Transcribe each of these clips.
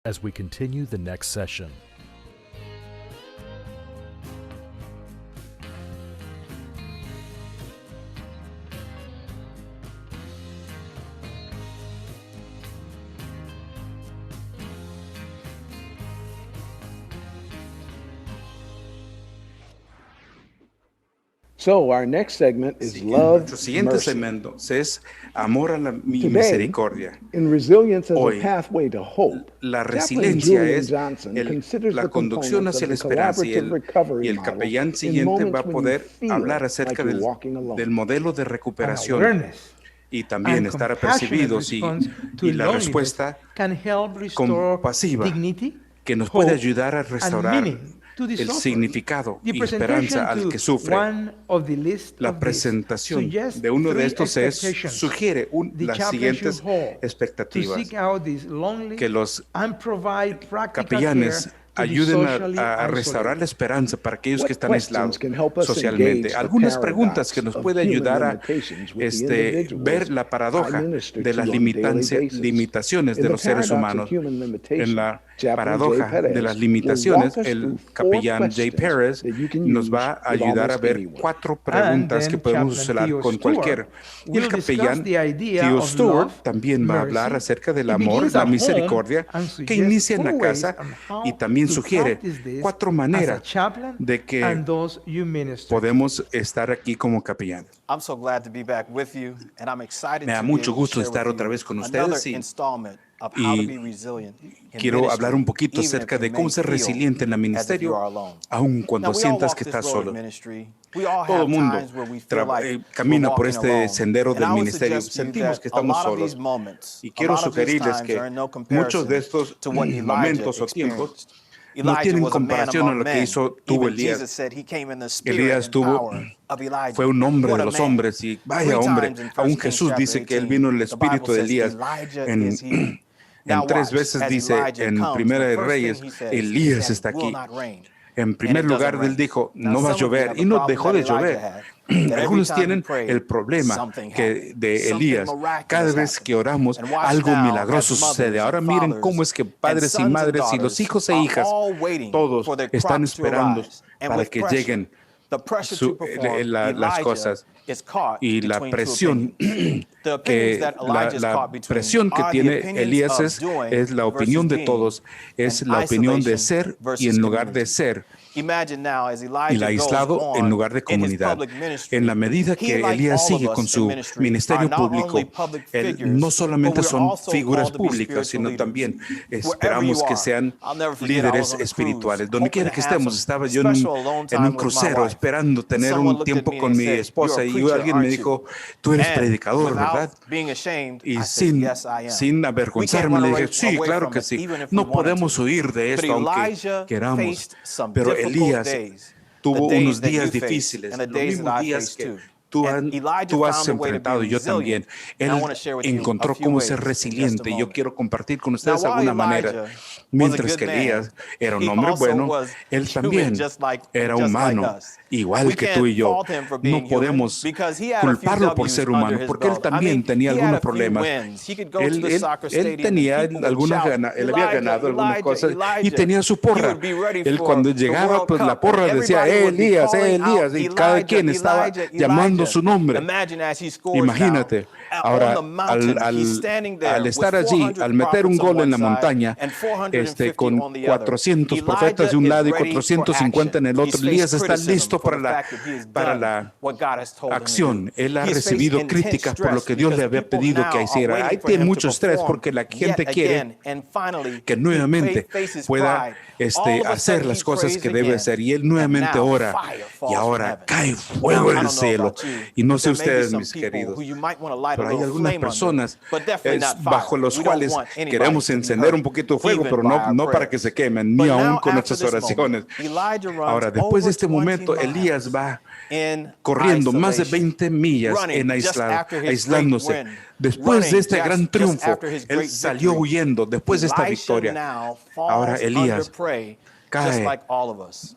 as we continue the next session. So our next segment is love, Nuestro siguiente mercy. segmento es amor a la Today, misericordia. in Resilience as Hoy, a Pathway to Hope, La Chaplain resiliencia Julian es Johnson considers la the conducción components hacia of la the esperanza collaborative recovery el model capellán in siguiente va moments a when you poder feel hablar like acerca you're walking del alone. modelo de and recuperación awareness y también and estar compassionate apercibidos response to y la loneliness respuesta can help restore compasiva dignity, que nos puede hope, ayudar a and restaurar meaning to the el sufferer. significado The y presentation esperanza al to que sufre. one of the list La of these presentación suggests de uno de three estos expectations sugiere the las chaplain should siguientes hold to expectativas: seek out these lonely que los and provide practical care capellanes to the ayuden socially a restaurar la isolated. esperanza para aquellos que What están questions aislados can help us socialmente. engage the Algunas preguntas que paradox nos of puede human ayudar a limitations with the individuals ver la I paradoja minister de to las on a daily basis? limitaciones In de the los seres paradox of humanos. human En limitation, la Chaplain Jay paradoja de las Perez will limitaciones, walk us el through 4 capellán Jay questions Perez that you can nos use va a with ayudar a almost ver anyone. 4 And preguntas que then podemos Chaplain usar Theo con Stewart cualquiera. Y el will discuss capellán the idea Theo of Stewart love, también va a hablar mercy. acerca del He amor, begins la at home misericordia, and que suggests inicia en la 4 ways casa on y how también to sugiere practice this 4 as a maneras chaplain de que and those you minister to. podemos estar aquí como capellanes. I'm so glad to be back with you, and I'm excited Me da to be mucho able to gusto share estar with otra you vez con another ustedes installment of how to y be resilient in quiero ministry, hablar un poquito even if acerca you de may cómo ser feel resiliente en el as if you ministerio, are alone. aun Now, cuando we all sientas walk que this estás road of solo. ministry. We all Todo have el mundo times where we feel like we're camina por walking este alone. sendero And del I would ministerio. suggest to you Sentimos que that a estamos lot of these solos. moments, Y a quiero lot of these sugerirles times que are in no muchos de comparison estos to what Elijah momentos o tiempos experienced. no Elijah tienen was a man comparación a among lo que men. tuvo Even Jesus Elías. said he came in the spirit Elías and tuvo, power of Elijah. fue un hombre What de a los man. hombres y vaya 3 hombre. times in 1 Aún Kings Jesús chapter dice que él 18, vino en el the Bible espíritu de says Elías. Elijah En, is here. en Now 3 watch, veces as dice Elijah en comes, Primera the de first thing Reyes, he says is Elías that está it will aquí. not rain. En And primer it doesn't lugar, él rain. dijo, Now, no va a some of you llover, have y the no problem dejó that de Elijah llover. had, that every Algunos time he tienen prayed, el problema something que happened. de Something Elías. miraculous Cada vez happened. que oramos, And watch algo now, milagroso as sucede. mothers Ahora and miren fathers cómo es que and padres y sons and madres y los daughters hijos e are hijas, all waiting todos for their están crops to esperando arise. And para with que pressure, lleguen the pressure to perform, las Elijah cosas. is caught Y la between two presión opinions. The opinions que that Elijah is la caught between presión que are the tiene opinions Elías of doing es la opinión versus de being, todos, es and la opinión de isolation ser y versus en lugar de community. ser Imagine now as y el Elijah goes aislado en on lugar de in his comunidad. public En ministry, la medida he, que like Elías all of sigue con us in su ministry, are ministerio not only público, public él figures, no but solamente we're son also figuras called to be públicas, spiritual sino leaders. también Wherever you esperamos que are, sean I'll never forget, I líderes was on a cruise, espirituales. Donde hoping quiera to que have estemos, some estaba yo special alone en time un with my crucero wife. esperando And tener someone un looked at tiempo me and con mi said, "You're a esposa y preacher, alguien me aren't you?" dijo, tú eres And predicador, ¿verdad? without being ashamed, Y I said, "Yes, I am." sin We can't avergonzarme run le away, dije, sí, away claro from que it, sí. even if we No wanted podemos to. huir de But esto aunque Elijah queramos. faced some Pero difficult Elías days, the tuvo days unos that you días faced difíciles, and the los days that mismos I días faced que too. And Elijah tú has found a way to be enfrentado y yo también. resilient. And I Él want to share with you a encontró few cómo ways ser in just a resiliente y yo moment. quiero compartir con Now, ustedes while alguna manera. Elijah was a Mientras good que man, Elías era un he hombre also bueno, was él human, también just like era humano, us. igual We que tú y can't yo. fault him for No being human podemos because he had a few culparlo por W's ser under humano, his porque él belt. I también mean, tenía he had algunos a few problemas. wins. He could go to the Él soccer él stadium and tenía people would algunas shout, él había "Elijah, ganado algunas Elijah, cosas y Elijah." tenía su He porra. would be ready Él for cuando the llegaba, World pues la Cup, porra and decía, everybody would be Elías, calling out, y cada "Elijah, quien estaba Elijah, llamando Elijah." su nombre. Imagine as he scores now, Imagínate, on the ahora mountain, he's standing there al with estar allí, 400 al meter un prophets on gol en one la side montaña, and 450 con on the other. 400 profetas de Elijah un is lado y ready for 450 en el action. otro, He's Elías faced está criticism listo for para the fact that he has para done la what God has told him to do. acción. Él ha He's faced recibido intense críticas por lo stress que Dios le because había people pedido now que are hiciera. waiting Hay for him mucho to estrés perform porque la gente yet quiere again. And finally, que nuevamente he faces pueda pride. All of a hacer sudden, las he cosas prays que debe again, hacer. Y él and nuevamente now ora. fire Y falls from ahora heaven. cae Now, fuego I del don't know cielo. about you, Y no but sé there may be ustedes, some mis people queridos, who you might want to light a pero hay little algunas flame under, personas but definitely not fire. bajo los We don't cuales want anybody queremos to be encender un hurt, poquito de fuego, even pero by our no para que prayers. se quemen, But ni aún now, con after nuestras this moment, oraciones. Elijah runs Ahora, después de over este 20 momento, Elías miles va in corriendo más de isolation, 20 millas running just after his aislándose. great win, Después de running este gran just triunfo, after his él great salió victory. huyendo después de esta Elisha victoria. now Ahora falls Elías under prey, just cae like all of us.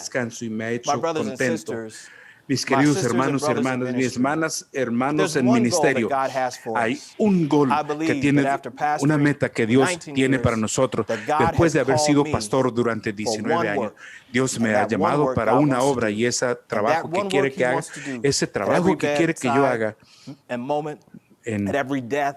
descanso y me ha hecho My brothers and contento. sisters, Mis my queridos sisters and hermanos y brothers in hermanas, mis ministry, hermanos there's en one goal ministerio, that God has for hay us. un gol I believe que tiene that after pastoring una meta que Dios 19 tiene para years, nosotros. that God Después has de haber called sido me pastor durante for 19 one años, work. Dios me And ha that one llamado work para God una wants to obra do. y ese And trabajo that que one quiere work que he haga, wants to do ese at trabajo every que quiere que yo bedside haga and moment, en at every death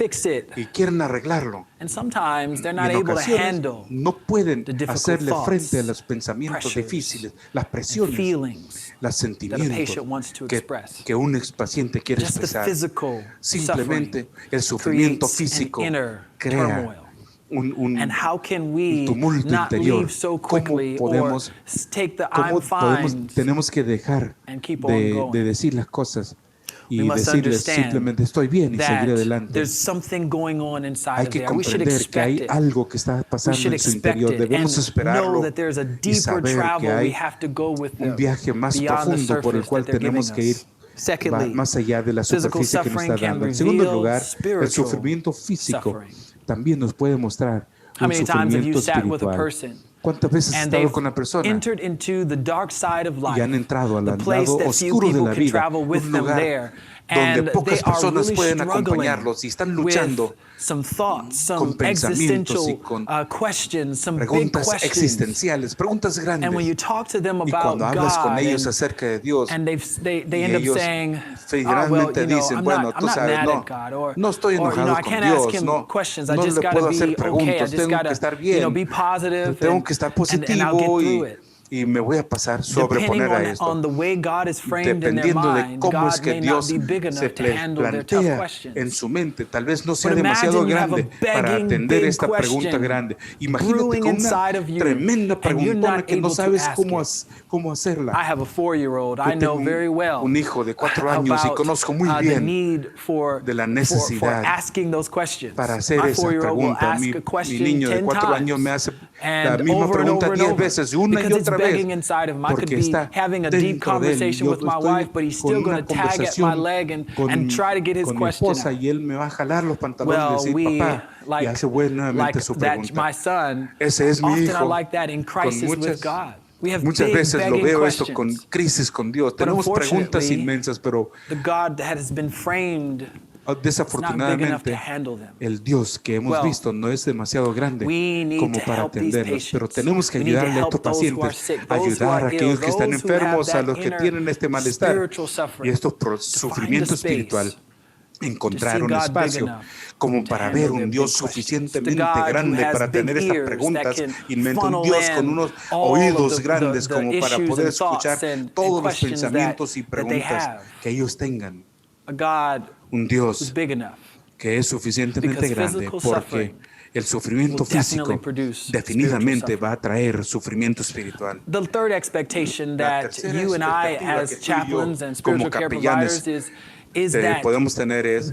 fix it. y quieren arreglarlo. And sometimes they're Y not en able to ocasiones handle no pueden the difficult hacerle thoughts, frente a los pensamientos pressures, difíciles, las and presiones, feelings los that a sentimientos patient wants to que, express. que un paciente quiere Just the expresar. physical Simplemente suffering el sufrimiento creates físico an inner crea turmoil. And how can we tumulto not interior. leave so ¿Cómo quickly or podemos- take the I'm fine? tenemos que dejar and keep on de going. decir las cosas y We must decirles understand simplemente estoy bien y seguir that adelante? there's something going on inside Hay of que there. We should comprender que hay expect it. algo que está We pasando should en su expect interior. it Debemos and esperarlo know that there's a y deeper saber que travel we hay have to go with un them viaje más beyond the profundo por el surface cual that they're tenemos que giving ir us. Secondly, más allá de la physical superficie que nos suffering está can dando. En segundo reveal lugar, el spiritual sufrimiento físico suffering. también nos puede mostrar How un many times have sufrimiento you sat with a espiritual. person ¿Cuántas veces has and estado they've con una persona entered into the dark side of life, y han entrado al the place lado that few oscuro de people la can vida, travel with un them lugar there, donde and pocas they are personas really pueden struggling acompañarlos y están with luchando some thoughts, some con pensamientos y existential con questions, some big preguntas questions. existenciales, preguntas And when grandes. you talk to them Y about cuando hablas con God ellos and, acerca de Dios, and they y end up ellos saying, oh, well, finalmente you know, dicen, I'm bueno, not, tú sabes, mad no, at God, or, no estoy or, you know, enojado I con can't ask Dios, him no, questions, I no just le got puedo to hacer be okay, I preguntas, just tengo got que to, estar you know, bien, be positive tengo que estar and I'll get positivo through it. y me voy a pasar Depending sobreponer a esto. on the way God is framed in their Dependiendo de mind, cómo es God que may Dios not be big se enough to handle their tough plantea en questions. su mente, tal vez no sea But demasiado imagine you have a grande para begging, atender big esta pregunta question grande. Imagínate brewing con una inside of you, tremenda and you're preguntona not que no able to sabes ask cómo, it. cómo hacerla. I have a 4-year-old. I Yo know tengo very well un hijo de 4 años y about conozco muy the bien need for, de la for necesidad asking those questions. para hacer My esa 4-year-old will pregunta. ask Mi a question niño de 10 4 años me times hace la and misma over and pregunta over and 10 over veces, y una y because it's otra vez, begging inside of him. I could porque be está having a deep dentro de él. conversation Yo with my estoy wife, but he's con still una going to tag at my conversación leg and try to get his con mi question esposa out. y él me va a jalar los pantalones y Well, decir, we, papá, y hace nuevamente su that pregunta. my son, Ese es mi often hijo, I like that in con crisis muchas, with God. We have muchas big veces lo begging veo questions. esto con crisis con Dios. But Tenemos preguntas unfortunately, inmensas, pero the God that has been framed desafortunadamente el Dios que hemos visto no es demasiado grande como para atenderlos, pero tenemos que ayudarle a estos pacientes, ayudar a aquellos que están enfermos, a los que tienen este malestar y estos sufrimiento espiritual. Encontrar un espacio como para ver un Dios suficientemente grande para tener estas preguntas inmensas, un Dios con unos oídos grandes como para poder escuchar todos los pensamientos y preguntas que ellos tengan. Un Dios que es suficientemente grande porque el sufrimiento físico definitivamente va a traer sufrimiento espiritual. The third expectation that you and I as chaplains and spiritual care providers is that podemos tener es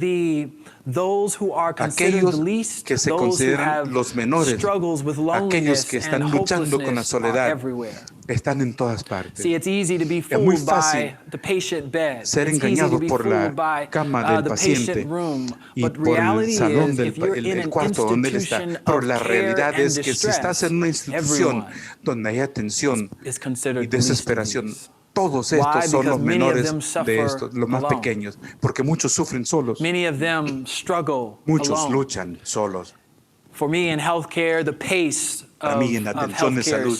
those who are considered the least, que se those who have consideran los menores, struggles with aquellos que loneliness están and luchando con la hopelessness are soledad, everywhere. están en todas partes. See, it's easy to be Es muy fooled fácil by the patient bed. ser It's easy to engañados be por la fooled by cama del the paciente patient room. y But por el reality salón is, del if you're in el an cuarto donde él está. institution Pero of la care realidad and es que si estás distress, en una institución everyone donde hay atención is considered y the least of desesperación, these. todos Why? estos son los Because many of menores them de suffer estos, los más alone. pequeños, porque muchos sufren solos, Many of them struggle muchos alone. luchan solos. For me in healthcare, the pace Para mí en la of atención de healthcare salud, is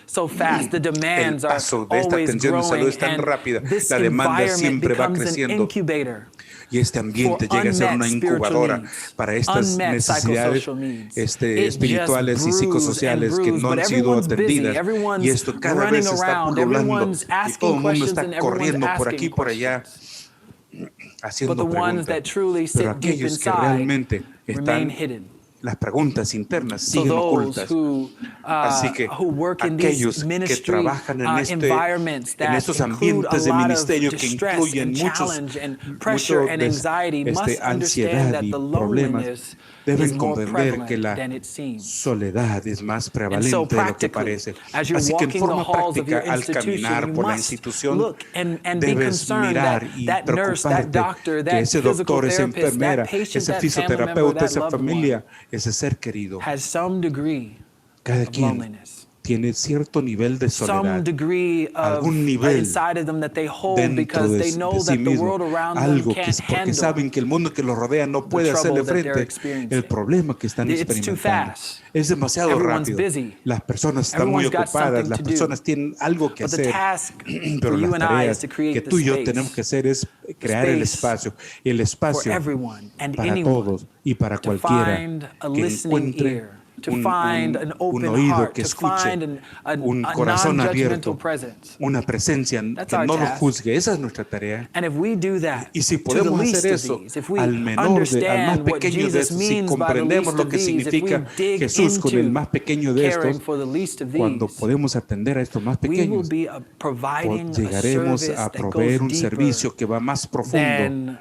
so fast. The El demands are paso de esta always atención de salud growing, es tan and rápida, this la demanda environment siempre va becomes an creciendo. incubator Y este ambiente for llega a ser una unmet spiritual incubadora needs, para estas unmet necesidades psychosocial needs. espirituales y psicosociales que no han sido atendidas. Y esto cada vez está pululando y todo el mundo está corriendo por aquí y por allá haciendo preguntas. Pero aquellos que realmente están, las preguntas internas siguen ocultas. Así que aquellos que trabajan en estos ambientes de ministerio que incluyen muchos ansiedad y problemas, deben comprender que la soledad es más prevalente de lo que parece. Así que en forma práctica, al caminar por la institución, debes mirar y preocuparte que ese doctor, esa enfermera, ese fisioterapeuta, esa familia, ese ser querido, cada quien tiene cierto nivel de soledad, algún nivel dentro de sí mismo, algo que es porque saben que el mundo que los rodea no puede hacerle frente el problema que están experimentando. Es demasiado rápido. Las personas están muy ocupadas, las personas tienen algo que hacer, pero las tareas que tú y yo tenemos que hacer es crear el espacio para todos y para cualquiera que encuentre to find an open oído heart, que to escuche, find un a corazón non-judgmental abierto, presence. una presencia That's que our no lo task. juzgue. Esa es nuestra tarea. And if we do that Y si to the podemos least hacer of eso these, if we al menor, al más understand what pequeño de Jesus estos, si means by the comprendemos least lo of que these, if we significa dig Jesús con el into más pequeño de caring estos, for the least of cuando these, podemos atender a estos más we will pequeños, be providing a llegaremos service a that proveer goes un deeper servicio que va más profundo,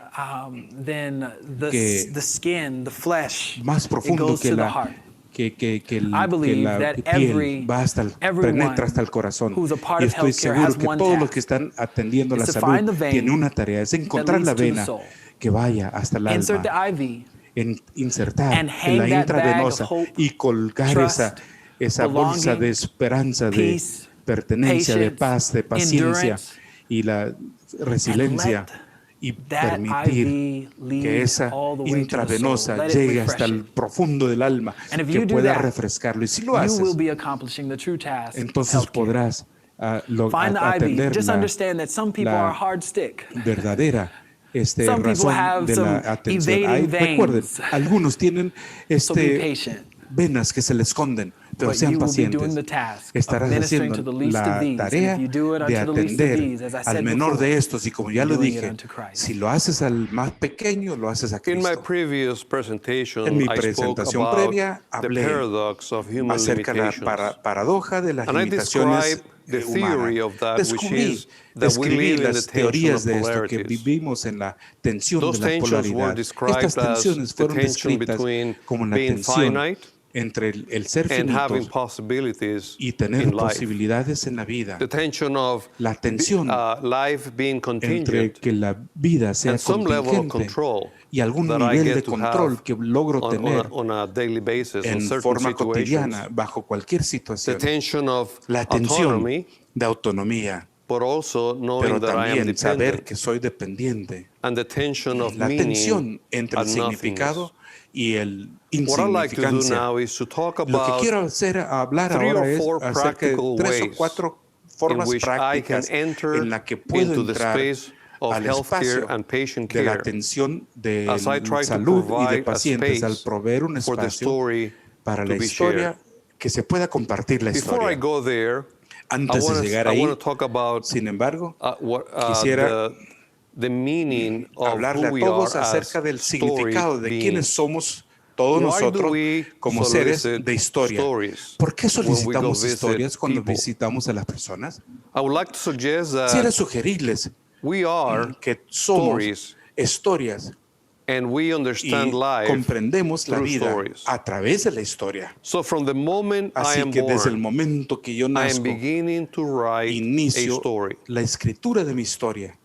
than que the skin, the flesh. más It profundo goes que to the la, heart. que I believe la that piel va hasta penetra hasta el corazón. who's a part Y of estoy healthcare seguro has que one todos los task. que están atendiendo la It's to find the salud vein tienen una tarea, es encontrar that la leads to the vena soul. que vaya hasta el Insert the alma, IV insertar and en hang la that bag intravenosa of hope, y colgar trust, esa bolsa de belonging, esperanza, de peace, pertenencia, de patience, paz, de paciencia endurance, y la resiliencia. let Y that permitir IV lead que esa all the way to the intravenosa soul. Let it llegue refresh hasta el it. profundo del alma, And if que you do pueda that, refrescarlo. Y si lo you haces, will be accomplishing the true task of entonces healthcare. podrás Find the IV. atender Just la understand that some people are a hard stick. verdadera Some people razón have de la some atención. evading Recuerden, veins. algunos tienen So be patient. venas que se le esconden, pero But sean you will be doing pacientes. the task of Estarás ministering haciendo to the least of la these. tarea And if you do it de unto the least of atender these, as I al said menor before, de estos, y como ya you're lo doing it dije, unto Christ. si lo haces al más pequeño, lo haces a In my Cristo. previous presentation, En mi I spoke presentación about previa the hablé paradox of human acerca de la limitations. paradoja de las And I limitaciones described the theory humanas. of that, which Descubrí, is that we describí live in the las tension teorías of de esto, que polarities. vivimos en la tensión Those de la tensions were polaridad. described Estas tensiones as the fueron tension descritas between como la being tensión finite entre el ser and having finito possibilities y tener in life. posibilidades en la vida. The tension of La tensión life being entre contingent que la vida sea and some level of contingente control y algún that I nivel get de to control have que logro tener on a daily basis in en certain forma situations. cotidiana bajo cualquier The situación. tension of La tensión autonomy, de autonomía, but also knowing pero that I am también saber dependent. que soy dependiente. And the tension of La meaning tensión entre el and significado nothingness. y el What I'd like to do insignificancia. now is to talk Lo que about quiero hablar three ahora or es four acerca de practical 3 o ways 4 in formas which I can prácticas enter en la que puedo into the entrar space of al healthcare espacio and patient de la care atención de as I try to salud y de provide a pacientes, al space proveer un for the espacio story para to la be historia, shared. que se pueda compartir la Before I historia. go there, Antes de llegar I ahí, want to talk about sin embargo, quisiera the meaning of hablarle who a we todos are acerca as del story significado de quiénes beings. somos todos Why do nosotros we como seres solicit de historia. stories ¿Por qué when we go solicitamos visit historias cuando people? visitamos a las personas? I would like to suggest Quisiera that sugerirles we are que somos stories historias and we y understand life comprendemos la through vida stories. a través de la historia. So from the moment I Así am que desde el born, momento que yo I am nazco, beginning to write a inicio story. la escritura de mi historia.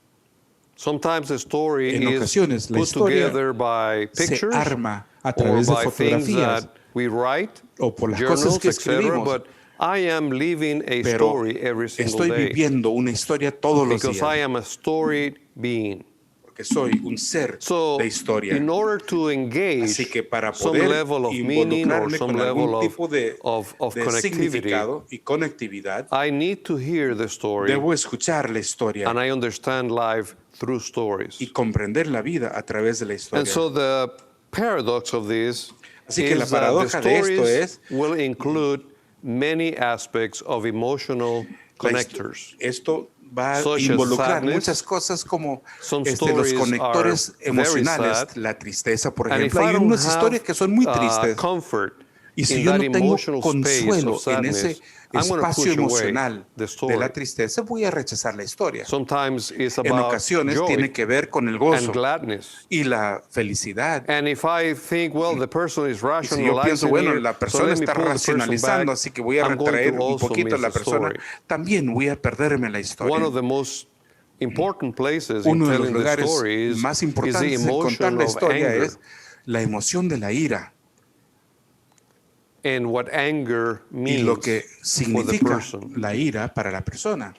Sometimes the story En is ocasiones, la put historia together by se pictures arma a or través de by things fotografías that we write, o por las journals, cosas que etc. escribimos. But I am living a Pero story every single estoy day viviendo una historia todos los because I días, am a story being. porque soy un ser So, de historia. in order to engage Así que para some poder level of meaning or involucrarme some con level algún tipo de of connectivity, significado y conectividad, I need to hear the story debo escuchar la historia and I understand life through stories. y comprender la vida a través de la historia. And so the paradox of this Así que la is that the paradoja de esto stories es will include many aspects of emotional connectors. Esto va a Such as involucrar sadness. muchas cosas como Some los stories conectores are very emocionales, sad. la tristeza, por And if ejemplo. I Hay don't unas have historias que son muy tristes. comfort Y si in yo that no tengo emotional space consuelo of en ese sadness, I'm going to espacio push away emocional the de story. la tristeza, voy a rechazar la historia. Sometimes it's En about ocasiones joy tiene que ver con el and gozo gladness. y la felicidad. And if I think, well, the person is Y si yo rationalizing pienso, bueno, here, la so persona let me está pull the person racionalizando, back, así que voy a I'm going retraer to un also poquito a miss la the persona, story. también voy a perderme la historia. One of the most important places in Uno de los telling the lugares story is más the importantes en contar emotion la of historia anger es la emoción de la ira and what anger y means lo que for the significa person, la ira para la persona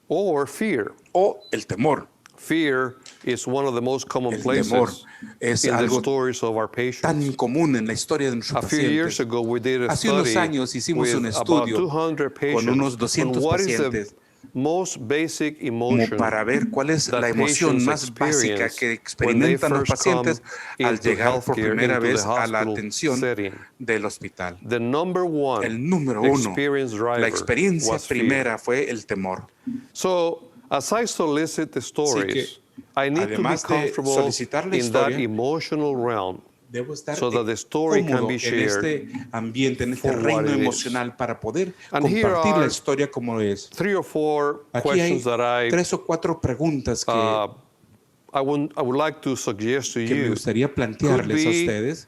or fear. o el temor. Fear is one of the most common El temor places es in the algo stories of our patients. tan común en la historia de nuestros A few years pacientes. ago, we did a Hace unos study años hicimos with un about estudio 200 con unos patients on 200 what is the pacientes most basic como emotion para ver cuál es that la emoción patients más básica experience que when they experimentan los first come pacientes al into llegar por healthcare, primera into vez the a la hospital atención setting. del hospital. The number one El número uno, experience driver la experiencia was fear. primera fue el temor. So, as I solicit the stories, I need to be además de comfortable solicitar la in that historia, emotional realm Debo estar so that the story can cómodo be en shared este ambiente, en este for what reino it is. emocional para poder And here compartir la are historia como es. 3 or 4 Aquí hay questions that I 3 o 4 preguntas que, I would like to suggest to que me you. gustaría Could plantearles a be ustedes.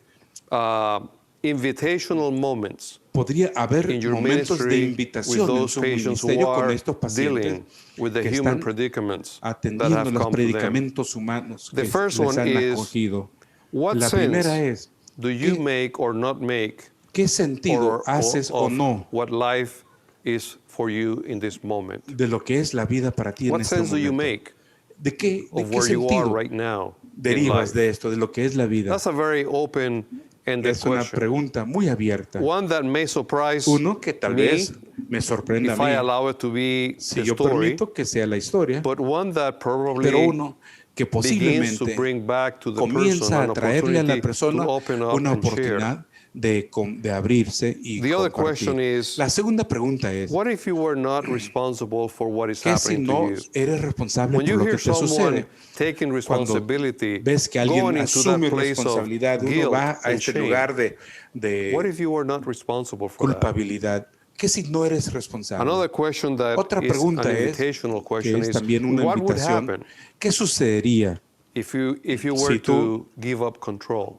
invitational moments Podría haber in your momentos de ministry with invitación en those su patients who ministerio con are estos pacientes dealing with the que human están predicaments that atendiendo have los come to them. predicamentos humanos The que first les one han is, acogido. What La sense primera es, do you make or not make ¿qué sentido or haces o of no what life is for you in this moment? de lo que es la vida para ti en What este sense do you momento? make ¿De qué of where you are sentido right now in derivas life? de esto, de lo que es la vida? That's a very open-ended Es una question. pregunta muy abierta. One that may surprise Uno que tal me vez me sorprenda a if I mí allow it to be si the yo story, permito que sea la historia, but one that pero probably uno que begins to posiblemente bring back to the person comienza an a traerle a la opportunity persona to open up una and share. oportunidad de abrirse y The other compartir. question is, La segunda pregunta es, what if you were not responsible for what is ¿qué si happening to no you? eres responsable When por you lo que hear te someone sucede? taking Cuando responsibility, ves que alguien going into that asume place of responsabilidad, uno guilt va a and este shame, lugar what de if you were not responsible for that? culpabilidad. ¿Qué si no eres responsable? Another question that Otra is pregunta an es, invitational que question es is, también una what would invitación, happen ¿qué sucedería if you were si tú to give up control?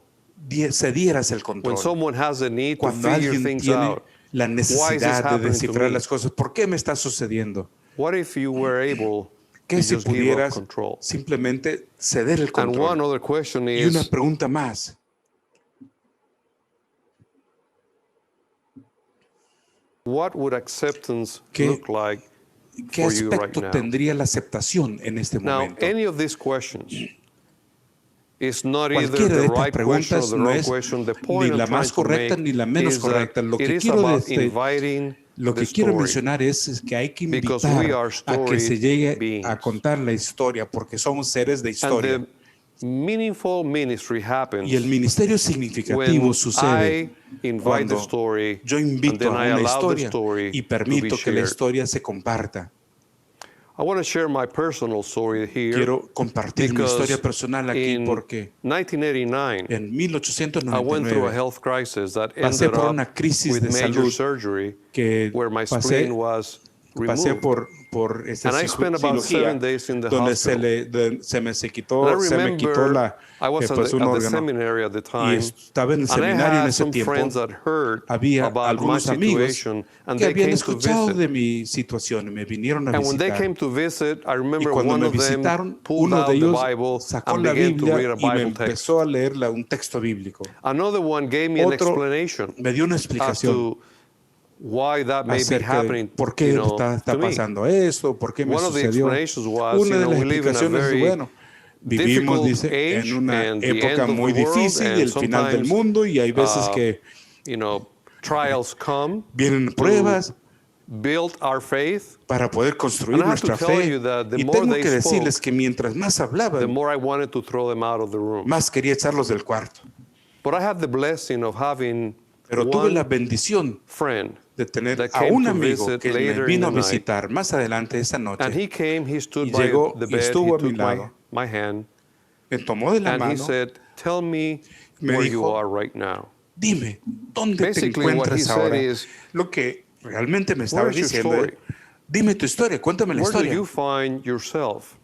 cedieras el When control? someone has a need to Cuando figure alguien things tiene out, la why is this necesidad de happening to descifrar me? las cosas, ¿por qué me está sucediendo? What if you were able to ¿Qué si just give up pudieras control? simplemente ceder el And one control? other question Y una is, pregunta más, what would acceptance ¿Qué- look like ¿qué for you right aspecto now? tendría la aceptación en este Now, momento? any of these questions is not either Cualquiera de the estas right question or preguntas the no wrong es question. The ni point la I'm trying más to correcta make ni la menos is that correcta. Lo it que is quiero about desde- inviting Lo the que quiero story. mencionar es que hay que Because invitar we are a que se story llegue beings. a contar la historia, porque somos seres de And historia. the meaningful ministry happens Y el ministerio significativo when sucede I invite the cuando story yo and invito then a I una allow the historia story y to be permito que la shared. historia se comparta. I want to share my personal story here Quiero compartir mi because historia personal aquí in porque 1989 en I went through a 1899 health crisis that pasé ended por up una crisis with de major salud surgery que where my pasé spleen was pasé removed. por esta And I spent about cirugía 7 days in the donde hospital. se me And I quitó remember I was pues, at un the órgano. seminary at the Y time, estaba en el and I seminario en had ese some tiempo. friends that heard Había about my algunos amigos situation, and que they habían came to escuchado visit. de mi situación y me vinieron a And when they visitar. came to visit, I Y remember cuando one me of them visitaron, pulled uno de out the ellos Bible sacó and la began to read Biblia a y me Bible text. empezó a leer un texto bíblico. Another one gave me an Otro explanation me dio una as explicación to why that may be acerca de happening, por qué está to me. pasando esto, por qué me One of the sucedió. explanations was, Una de las we live in a explicaciones es, very bueno, vivimos, difficult dice, age en una and the end época of the muy world, difícil, and el final del sometimes, mundo, y hay veces que trials come vienen pruebas build our faith. para poder construir And I have to nuestra tell fe. you that the Y more tengo they que decirles spoke, que mientras más The hablaban, more I wanted to throw them out of the room. más quería echarlos del cuarto. But I had the blessing of having Pero tuve la one bendición friend de tener that a came un to amigo visit que me later vino a in the night. visitar más adelante esa And noche. he came, he stood Y by llegó the y bed, he estuvo a mi took lado. my hand, Me tomó de la and he mano. said, tell me Me where you dijo, are right now. Dime, ¿dónde te Basically, what he encuentras said ahora? is, Lo que realmente me estaba "Where's your diciendo story? es, dime tu historia, cuéntame la Where do historia. you find yourself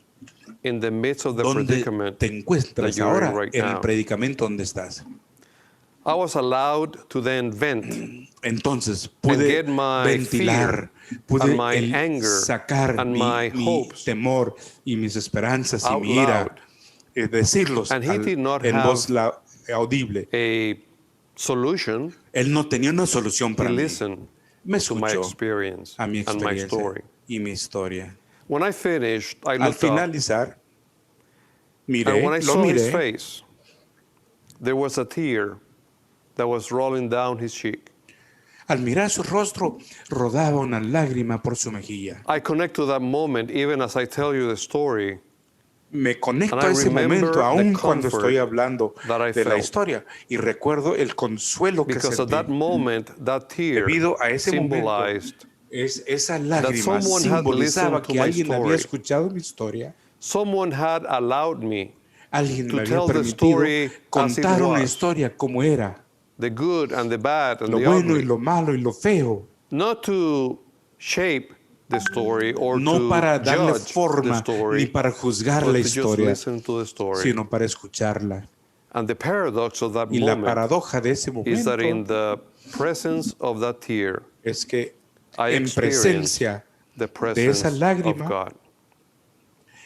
in the midst of the ¿Dónde predicament te that encuentras you're ahora in right en el now?" predicamento donde estás? I was allowed to then vent Entonces and pude get my ventilar, fear pude and my anger sacar and my mi hopes temor y mis esperanzas y out mi ira, loud. decirlos And he did not en have voz audible. a solution. Él no tenía una solución He para mí. listened Me to my escuchó experience a mi and my experiencia story. y mi historia. When I finished, I Al looked up, finalizar, and when I lo saw his miré face, there was a tear that was rolling down his cheek. Al mirar su rostro, rodaba una lágrima por su mejilla. I connect to that moment even as I tell you the story. Me conecto And I a ese remember momento, the aún cuando comfort estoy hablando that I de la felt. historia, y recuerdo el consuelo que Because at sentí. that moment, that tear Debido a ese momento, symbolized esa lágrima someone had simbolizaba listened to que my alguien había story. escuchado mi historia. someone had allowed me Alguien to me había tell the permitido story as it contar una was. historia como era, the good and the bad and lo the bueno y ugly. lo malo y lo feo, Not to shape the story or no to para darle judge the forma ni story, para juzgar but la to just historia, listen to the story. sino para escucharla. And the paradox of that Y la moment paradoja de ese is that in momento the presence of that tear, es que I en experienced presencia the de presence esa of lágrima God.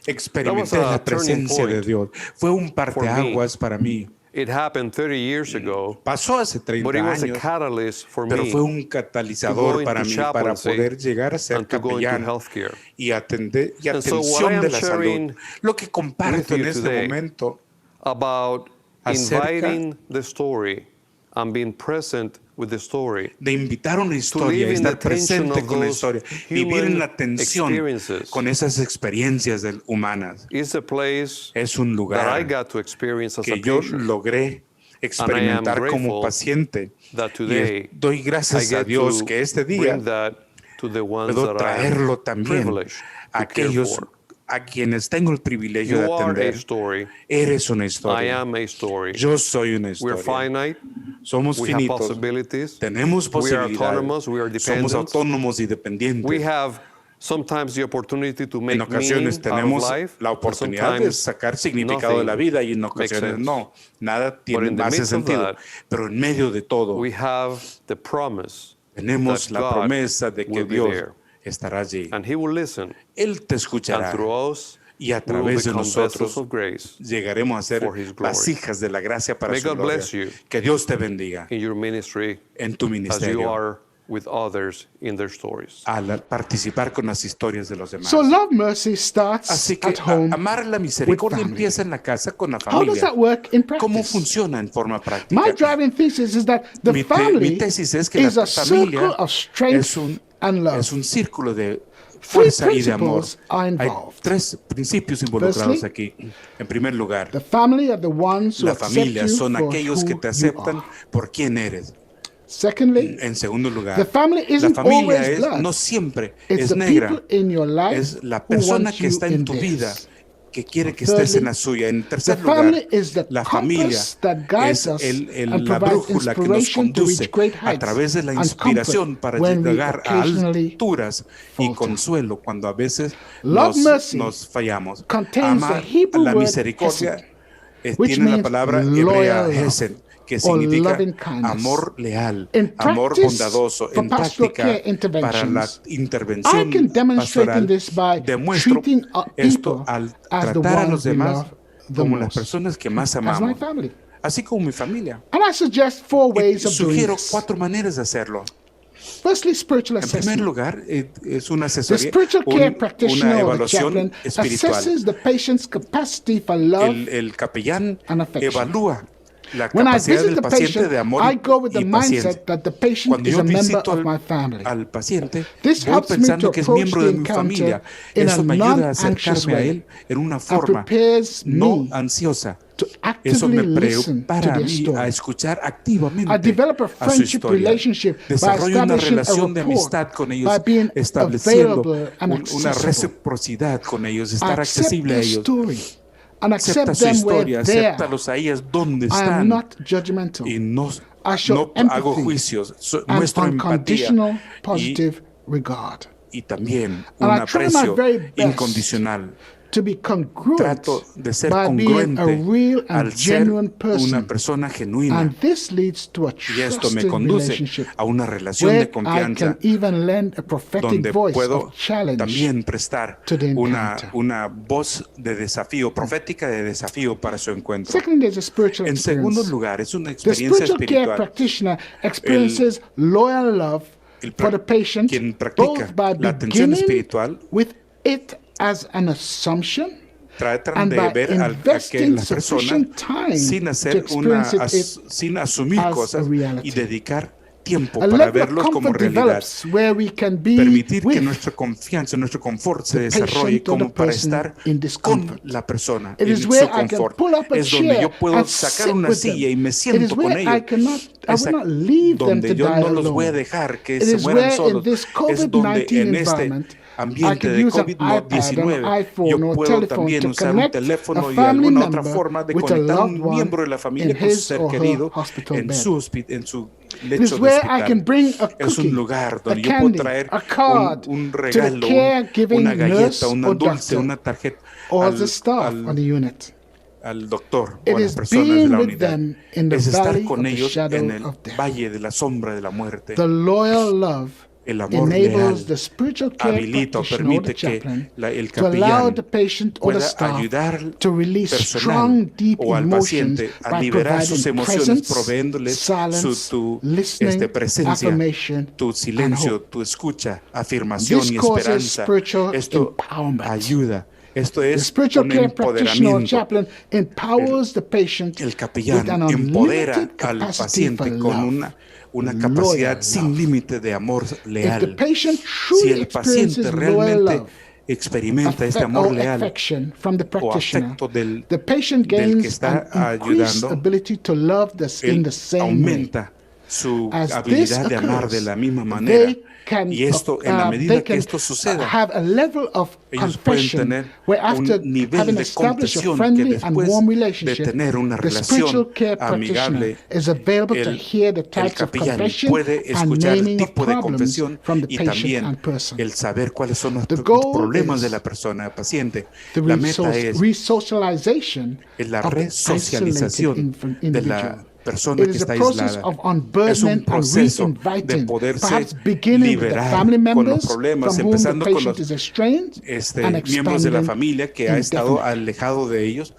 experimenté That was a la presencia turning de Dios. Fue un parteaguas para mí. It happened 30 years ago, Pasó hace 30 but it was a años, catalyst for pero me fue un to catalizador go para into mí para chaplaincy poder llegar a ser and to go into capellán healthcare. y atender y And so what I atención am de la sharing salud. Lo que with comparto you en este today momento About Acerca- inviting the story and being present with the story. de invitar una historia, live in the estar tension presente of con la those historia, vivir en la tensión experiences con esas experiencias humanas. Is a place Es un that I lugar got to experience as a que yo patient. logré experimentar como grateful paciente. That Y today doy I gracias a get Dios to que este día bring that to the ones puedo that I traerlo am también privileged a to care aquellos for. a quienes tengo el privilegio de You are a atender. story. Eres una I historia. am a story. Yo soy una We're historia. finite. Somos We have finitos. possibilities. Tenemos We are posibilidades. autonomous. We are Somos dependent. autónomos y dependientes. We have sometimes the opportunity to make En ocasiones meaning out tenemos of life, la and oportunidad de sometimes sacar significado de la nothing vida y en makes ocasiones sense. no. Nada But tiene in the más midst of sentido. that, Pero en medio de todo we have the promise tenemos that la God promesa de que will be Dios there. estará allí. And He will listen. Él te And escuchará through us, y a we will través de become nosotros vessels of grace llegaremos a ser for His glory. vasijas de la gracia para May su God gloria. bless you Que Dios te bendiga in your ministry en tu as you ministerio are with others in their stories. al participar con las historias de los demás. So love mercy starts Así que at home. amar la misericordia with family. empieza en la casa con la How does familia. that work in ¿Cómo practice? funciona en forma práctica? My driving thesis is that the Mi family tesis es que is la a circle familia of strength es un círculo de Three fuerza y de amor. principles are Hay involved. tres principios involucrados Firstly, aquí. En primer lugar, The family are the ones who la accept familia you son for aquellos que who te you aceptan are. por quién eres. Secondly, En segundo lugar, the family la isn't familia always blood. no siempre It's es the negra. people in your life Es la who persona want que you está en in tu theirs. vida que quiere que Thirdly, estés en la suya. En tercer the lugar, family is the la familia compass that guides es us and la provides brújula que nos inspiration to conduce reach great a heights través de la and inspiración comfort para when we llegar a occasionally alturas y falter. consuelo cuando a veces Love mercy nos fallamos. contains Amar the Hebrew la word misericordia which tiene la means palabra loyal hebrea love hesed, que or significa loving kindness. amor leal, In amor practice, bondadoso. for En pastoral práctica, care para la interventions, intervención I can demonstrate pastoral, this by demuestro treating esto people al as the tratar a ones los we demás love the como las most, personas que más as my amamos, family. así como mi familia. And I suggest four Y ways of doing sugiero this. 4 maneras de hacerlo. Firstly, spiritual En primer assessment. lugar, es una The asesoría, spiritual care una practitioner or the evaluación chaplain espiritual. assesses the patient's capacity for love. El capellán and affection. evalúa la When I capacidad visit del the paciente patient, de amor I go with the y paciencia. mindset that the patient Cuando is yo a member visito of my family. al paciente, This voy helps me pensando to que es approach miembro the de mi encounter familia. in Eso a me ayuda a non-anxious acercarme a way él en una and forma prepares no me ansiosa. to Eso me actively listen to prepara a their mí story. a escuchar activamente I develop a a su friendship historia. relationship by Desarrollo una establishing a relación de rapport, amistad con ellos, by being estableciendo available and una accessible. reciprocidad con ellos, I estar accept accesible a their ellos. story and Acepta accept su them historia, where they are. acéptalos a ellas donde I am están. not judgmental. Y no I show hago empathy juicios, and muestro empatía unconditional positive regard. y también And un I try my aprecio very best incondicional. to be congruent Trato de ser by being a congruente real and al ser genuine person. una persona genuina. And this leads to a Y esto me trusted conduce relationship a una relación where de I confianza can even lend a prophetic donde voice puedo of challenge también prestar to the una encounter. voz de desafío, profética de desafío para su encuentro. Second, there's a spiritual En segundo experience. lugar, es una The experiencia spiritual care espiritual. practitioner experiences loyal love for the patient, quien practica both by la atención beginning espiritual with it as an assumption Tratan and de by ver a que investing la persona sufficient time sin to hacer experience it sin asumir as cosas a reality. y dedicar tiempo A para level of verlos como comfort realidad. develops where we can be Permitir que with nuestra confianza, nuestro confort se the desarrolle patient or the como para person estar in con discomfort. la persona It en is su where I can confort. pull up a Es donde chair yo puedo and sacar sit una with silla them. y me It is siento con where I ellos. will not leave them Donde to yo die no los voy a alone. dejar que It se is mueran where in solos. this Es donde COVID-19 en este environment I ambiente can de use an iPad, COVID-19 an iPhone yo or puedo telephone también to usar un connect a teléfono y family alguna otra member forma de with a conectar a loved un one miembro de la familia in con su his ser or her querido hospital en bed. en su It lecho is de where I can hospital. bring a Es un cookie, lugar a donde yo puedo candy, traer a card un to the regalo, caregiving una galleta, nurse un or dulce, doctor una tarjeta or the al, staff on the unit. al doctor It o a las is personas de being la with unidad. them in the Es estar valley con of the ellos shadow en el of death. valle de la sombra de la muerte. The loyal love El amor enables leal the spiritual care habilita o practitioner or the permite que chaplain el to allow capellán the patient or the pueda staff ayudar to release strong, personal deep o al emotions paciente a by liberar sus providing emociones, presence, proveyéndoles silence, tu listening, presencia, affirmation, tu and silencio, hope. tu escucha, afirmación This y causes esperanza. spiritual Esto empowerment. ayuda. Esto The es spiritual un care practitioner or empoderamiento. chaplain empowers the patient El with capellán an empodera unlimited al capacity for paciente con love. una capacidad Loyal sin love. límite de amor If the leal. patient Si truly el paciente experiences loyal realmente love, experimenta este amor or leal affection from the o practitioner, afecto del the patient que gains está an increased ayudando, ability to love in él the same way. aumenta su As this habilidad de amar de occurs, la misma manera. they can, Y esto, en la medida they que can esto suceda, have a level of ellos pueden confession tener where after un nivel having de established a confesión que friendly and después warm de relationship, tener una the spiritual relación care practitioner amigable, is available to hear the el types of capellán confession puede and escuchar el naming of tipo de problems confesión from the y patient también and person. el saber cuáles son los The goal problemas is de la persona, el paciente. The La meta es resocialization la of the resocialización isolated de la individual. persona It que is a está process aislada. of Es un unburdening and proceso de reinviting, poderse perhaps beginning with the liberar family con los members problemas, from whom the empezando con patient los is estranged and miembros de la expanding familia que ha estado indefinitely. alejado de ellos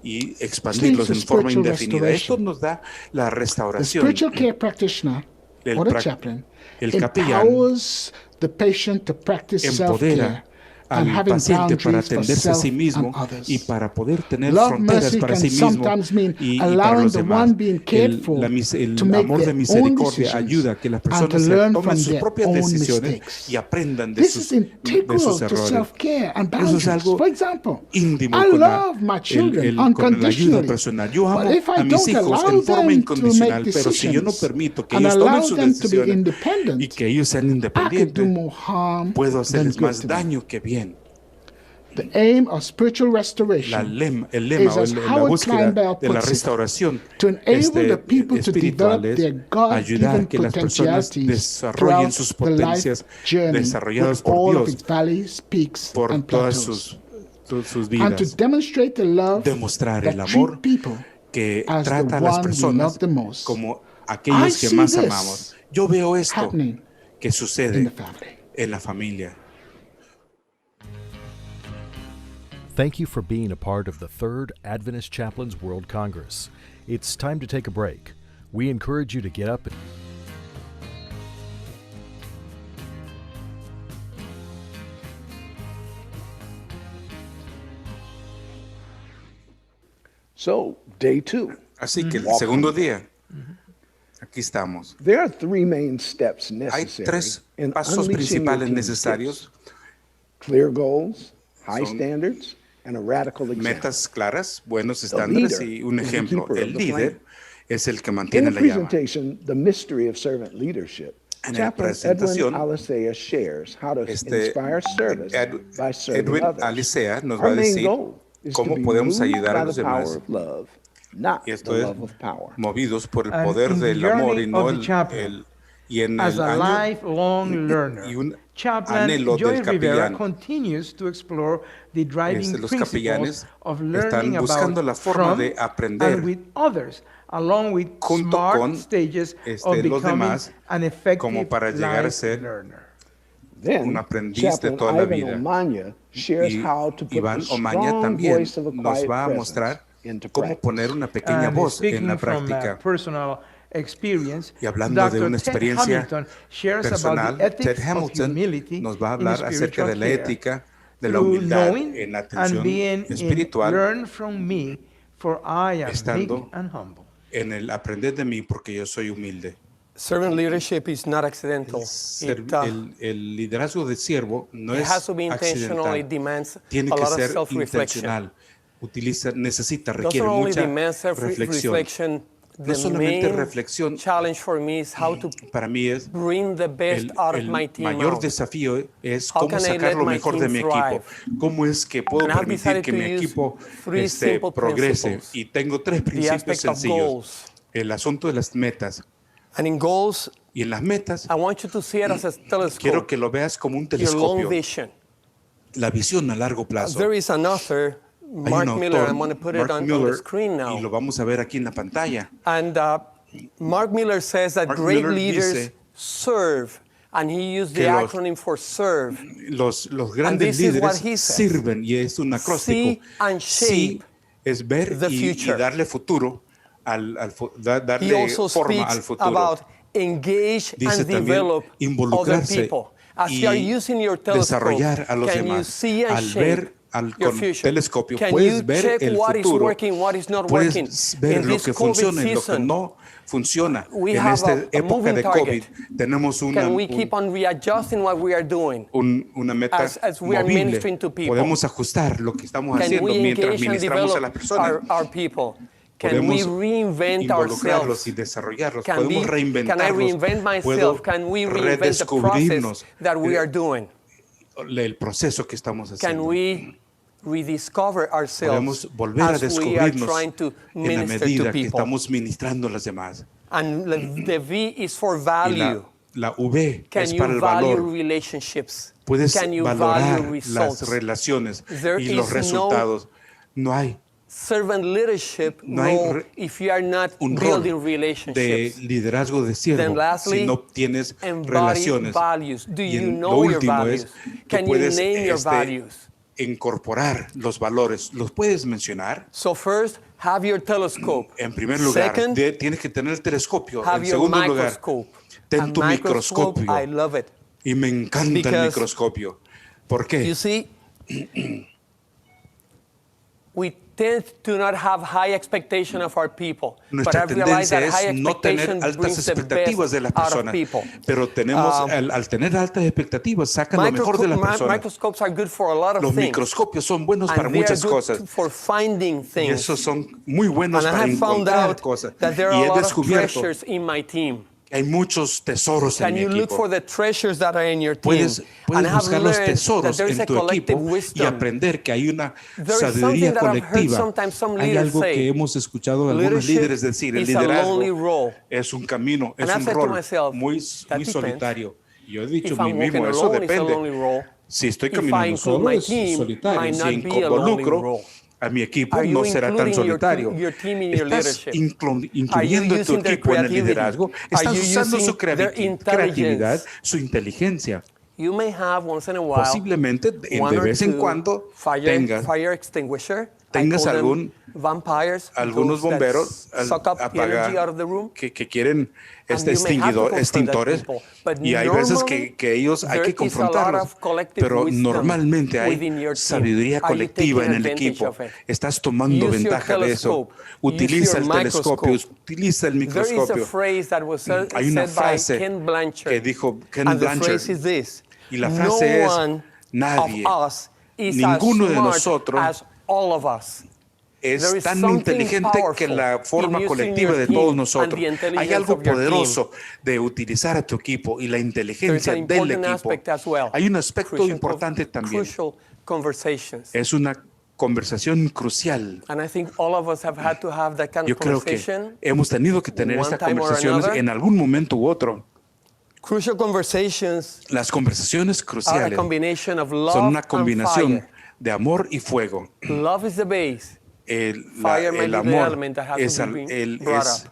y This expandirlos leads en to forma spiritual indefinida. Esto restoration. nos da la The restauración. spiritual care practitioner El or the prac- chaplain el capellán empowers the patient to practice empodera self-care and al having paciente para boundaries for atenderse a sí self mismo and others. y para poder tener Love fronteras mercy para can sí mismo sometimes mean y para allowing los the demás. one being cared for El to make amor de their own misericordia decisions ayuda a que las and to personas learn tomen from sus their propias own decisiones mistakes. y aprendan de This sus is integral to errores. self-care and Eso es boundaries. algo For example, íntimo I con love my children con la ayuda unconditionally. personal. Yo But amo if I a mis don't hijos allow en forma them to incondicional, make pero si yo no decisions permito que and ellos tomen allow sus them to be decisiones y independent, que ellos sean I could do independientes, more harm puedo than hacerles good más to them. daño que bien. The aim of spiritual restoration El lema is, o as la Howard búsqueda Kleinbeld de la puts it, restauración to enable the people to espiritual develop es their ayudar God-given que las personas potentialities desarrollen throughout sus the life potencias journey desarrolladas with por all of Dios its valleys, peaks, por and todas plateaus, sus and to vidas. demonstrate the love Demostrar el that amor treat people que as the trata a las one we personas love the most. como I aquellos que see más this amamos. Yo veo esto happening que in sucede the family. en la familia. Thank you for being a part of the Third Adventist Chaplains World Congress. It's time to take a break. We encourage you to get up. So, day 2. Así que el segundo día, aquí estamos. There are 3 main steps Hay necessary 3 in pasos unleashing your principales team's necesarios, gifts. Clear goals, high Son standards, and a radical example. metas claras, buenos estándares y un is the ejemplo. keeper of El the líder flame. es el que In mantiene the la llama. presentation, The Mystery of Servant Leadership, En la Chaplain presentación, Edwin Alicea shares how to inspire service by serving Edwin others. Alicea nos va Our a main decir goal is to cómo be podemos moved ayudar a by los the power demás. of love, not Y the esto es love of power. movidos por el And poder in the del amor y journey no of the chaplain, y en As el a año lifelong learner, y un Chaplain anhelo Joy del Rivera capellán. continues to explore the driving Los principles capellanes of están learning buscando about la forma from de aprender and with others, along with junto smart con stages of los becoming demás, an effective como para llegar a life ser learner. Then, un aprendiz de Chaplain toda la Ivan vida. Omaña shares Y how to put Iván the Omaña strong también voice of a nos quiet va a presence mostrar into cómo practice. poner una pequeña And voz en speaking la from práctica. personal experience, Y hablando de Dr. una Ted experiencia Hamilton shares personal, about the ethics Ted of Hamilton humility nos va a in hablar acerca de la spiritual care. ética de la Through humildad knowing en la and atención being espiritual, learn from me, for I am meek estando and humble. en el aprender de mí porque yo soy humilde. Servant leadership is not accidental. El liderazgo de siervo no It es has to be intentional. It accidental. demands Tiene a que lot of ser self-reflection. intencional. Necesita, Doesn't requiere only mucha demand reflexión. self-reflection. No The solamente main reflexión, challenge for me is how to para mí es bring the best out of my team mayor out. desafío es How cómo can I sacar let lo my mejor team de mi equipo. thrive? Cómo es que puedo And I've permitir decided que to mi use equipo 3 simple progrese. principles. Y tengo 3 The principios aspect of sencillos. goals. El asunto de las metas. And in goals, Y en las metas, I want you to see it as a telescope. quiero que lo veas como un Your long telescopio. vision. La visión a largo plazo. There is an author, Hay Mark un Miller. autor, I'm going to put Mark it on Miller, the screen now. y lo vamos a ver aquí en la pantalla. And Mark Miller says that Mark great Miller leaders dice serve, and he used the que los- acronym for serve. Los And grandes this is what líderes he says. sirven y es un acróstico. See and Sí shape es ver the y future. darle futuro He darle also forma al speaks futuro. about engage Dice and también develop other involucrarse people. As y you are using your telescope, desarrollar a los can you demás. see and Al shape ver your con future? telescopio Can puedes you ver check el what is futuro, working, what is not puedes working? ver In lo this que COVID funciona y lo que season, no funciona. we En have esta a época moving de COVID target. tenemos Can we keep on readjusting what we are doing? una meta As we are movible. ministering to people? Podemos ajustar lo que estamos Can haciendo we mientras engage and ministramos a develop las personas. our people? Can we Podemos reinvent involucrarlos ourselves? y desarrollarlos. Can Podemos I reinventarlos. reinvent Puedo myself? Can we reinvent the redescubrirnos process that we are doing? el proceso que estamos Can haciendo. we rediscover ourselves Podemos volver a as we are descubrirnos trying to en la minister to medida que people? estamos ministrando a las demás. And the V is for Y value. la V Can es you para el value valor. relationships? Puedes Can you valorar value las results? relaciones There y los is resultados. No hay Servant leadership No hay role if you are not un rol building de relationships. liderazgo de Then siervo lastly, si no tienes embody relaciones. values. Do Y you lo know your último values? es, tú Can you puedes name your values? incorporar los valores. ¿Los puedes mencionar? So first, have your telescope. En primer lugar, Second, tienes que tener el telescopio. have En your segundo lugar, microscope. ten A tu microscope, microscopio. I love it. Y me encanta el Because- microscopio. ¿Por qué? You see, we tend to not have high expectation of our people. Nuestra but I've realized tendencia that high es no tener expectation altas brings the expectativas de las best out of personas, people. pero tenemos, al tener altas expectativas, sacan lo mejor de las personas. Microscopes are good for a lot of Los things. microscopios son buenos And para they are muchas good cosas for finding y things. esos son muy buenos And I para have found encontrar out cosas. that there Y are a he lot of descubierto treasures in my team. que hay muchos tesoros en Can mi you look equipo. for the treasures that are in your team? Puedes And I have buscar los learned that tesoros there is en a tu equipo collective y wisdom. aprender que hay una There is sabiduría something that I've heard colectiva. sometimes some Hay leaders algo say. que hemos escuchado a algunos Leadership líderes decir, el is a liderazgo lonely role. es un camino, And es I un said to rol myself, muy that depends. solitario. Y yo he dicho If a mí I'm mismo, walking eso alone, it's a lonely depende. role. Si estoy If I caminando include solo, my es team, solitario. might Si not be a lonely involucro role. a mi equipo, Are you no será tan including solitario. your team in your Estás leadership? incluyendo Are a you tu using their equipo en el creativity? liderazgo. Are Estás you usando using su their creatividad, intelligence? su inteligencia. You may have once in a while Posiblemente one de or vez en two cuando fire extinguisher. tengas I call them algún- vampires, algunos those that bomberos suck up the energy out of the room. que quieren And you may have to confront that extintores people. But y hay veces normally, que ellos hay there que is a lot confrontarlos, of collective pero wisdom normalmente hay within your team. sabiduría Are you colectiva en taking el advantage equipo. of it? Estás tomando Use your ventaja de eso. telescope. Utiliza Use el your telescopio, microscope. utiliza el There is a microscopio. phrase that was said Hay una by frase Ken Blanchard. que dijo Ken and Blanchard. The phrase is this. Y la frase es, one nadie, of us is ninguno as de smart nosotros as all of us. es There is tan something inteligente que la powerful forma in using colectiva your de team todos and nosotros. the intelligence Hay algo of your poderoso de utilizar a tu equipo y la inteligencia There's an del important equipo. aspect as well. Hay un aspecto importante también. Crucial conversations. Es una conversación crucial. And I think all of us have had to have that kind Yo of creo que conversation. hemos tenido que tener one estas time or conversaciones another. en algún momento u otro. Crucial conversations Las conversaciones are a cruciales combination of love son una and combinación fire. de amor y fuego. Love is the base. El Fire might be the amor element that has es, to be brought up.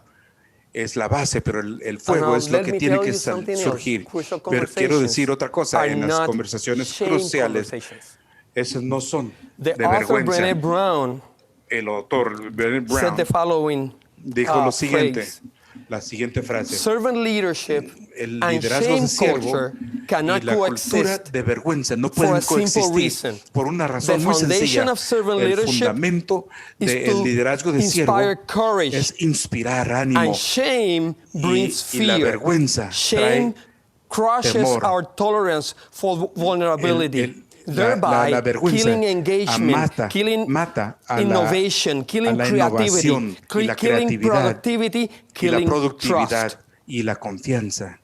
es la base, pero el fuego now, es lo let que me tiene tell que you something else. surgir. Crucial Pero quiero decir otra cosa, are en las not conversaciones shame cruciales, conversations. esas no son The de author vergüenza. Brené Brown El autor Brené said Brown the following dijo lo siguiente, phrase. La siguiente frase. Servant leadership El and liderazgo shame de siervo culture y cannot la cultura coexist de vergüenza no for pueden a simple coexistir reason. por una razón The muy foundation sencilla. of servant El leadership fundamento is del to liderazgo de siervo inspire courage, es inspirar ánimo, and shame brings y la fear. vergüenza Shame crushes temor. our tolerance for vulnerability. Thereby la vergüenza killing engagement, mata a innovation, killing la creativity, innovación y la killing creatividad productivity, y la killing productividad trust. y la confianza.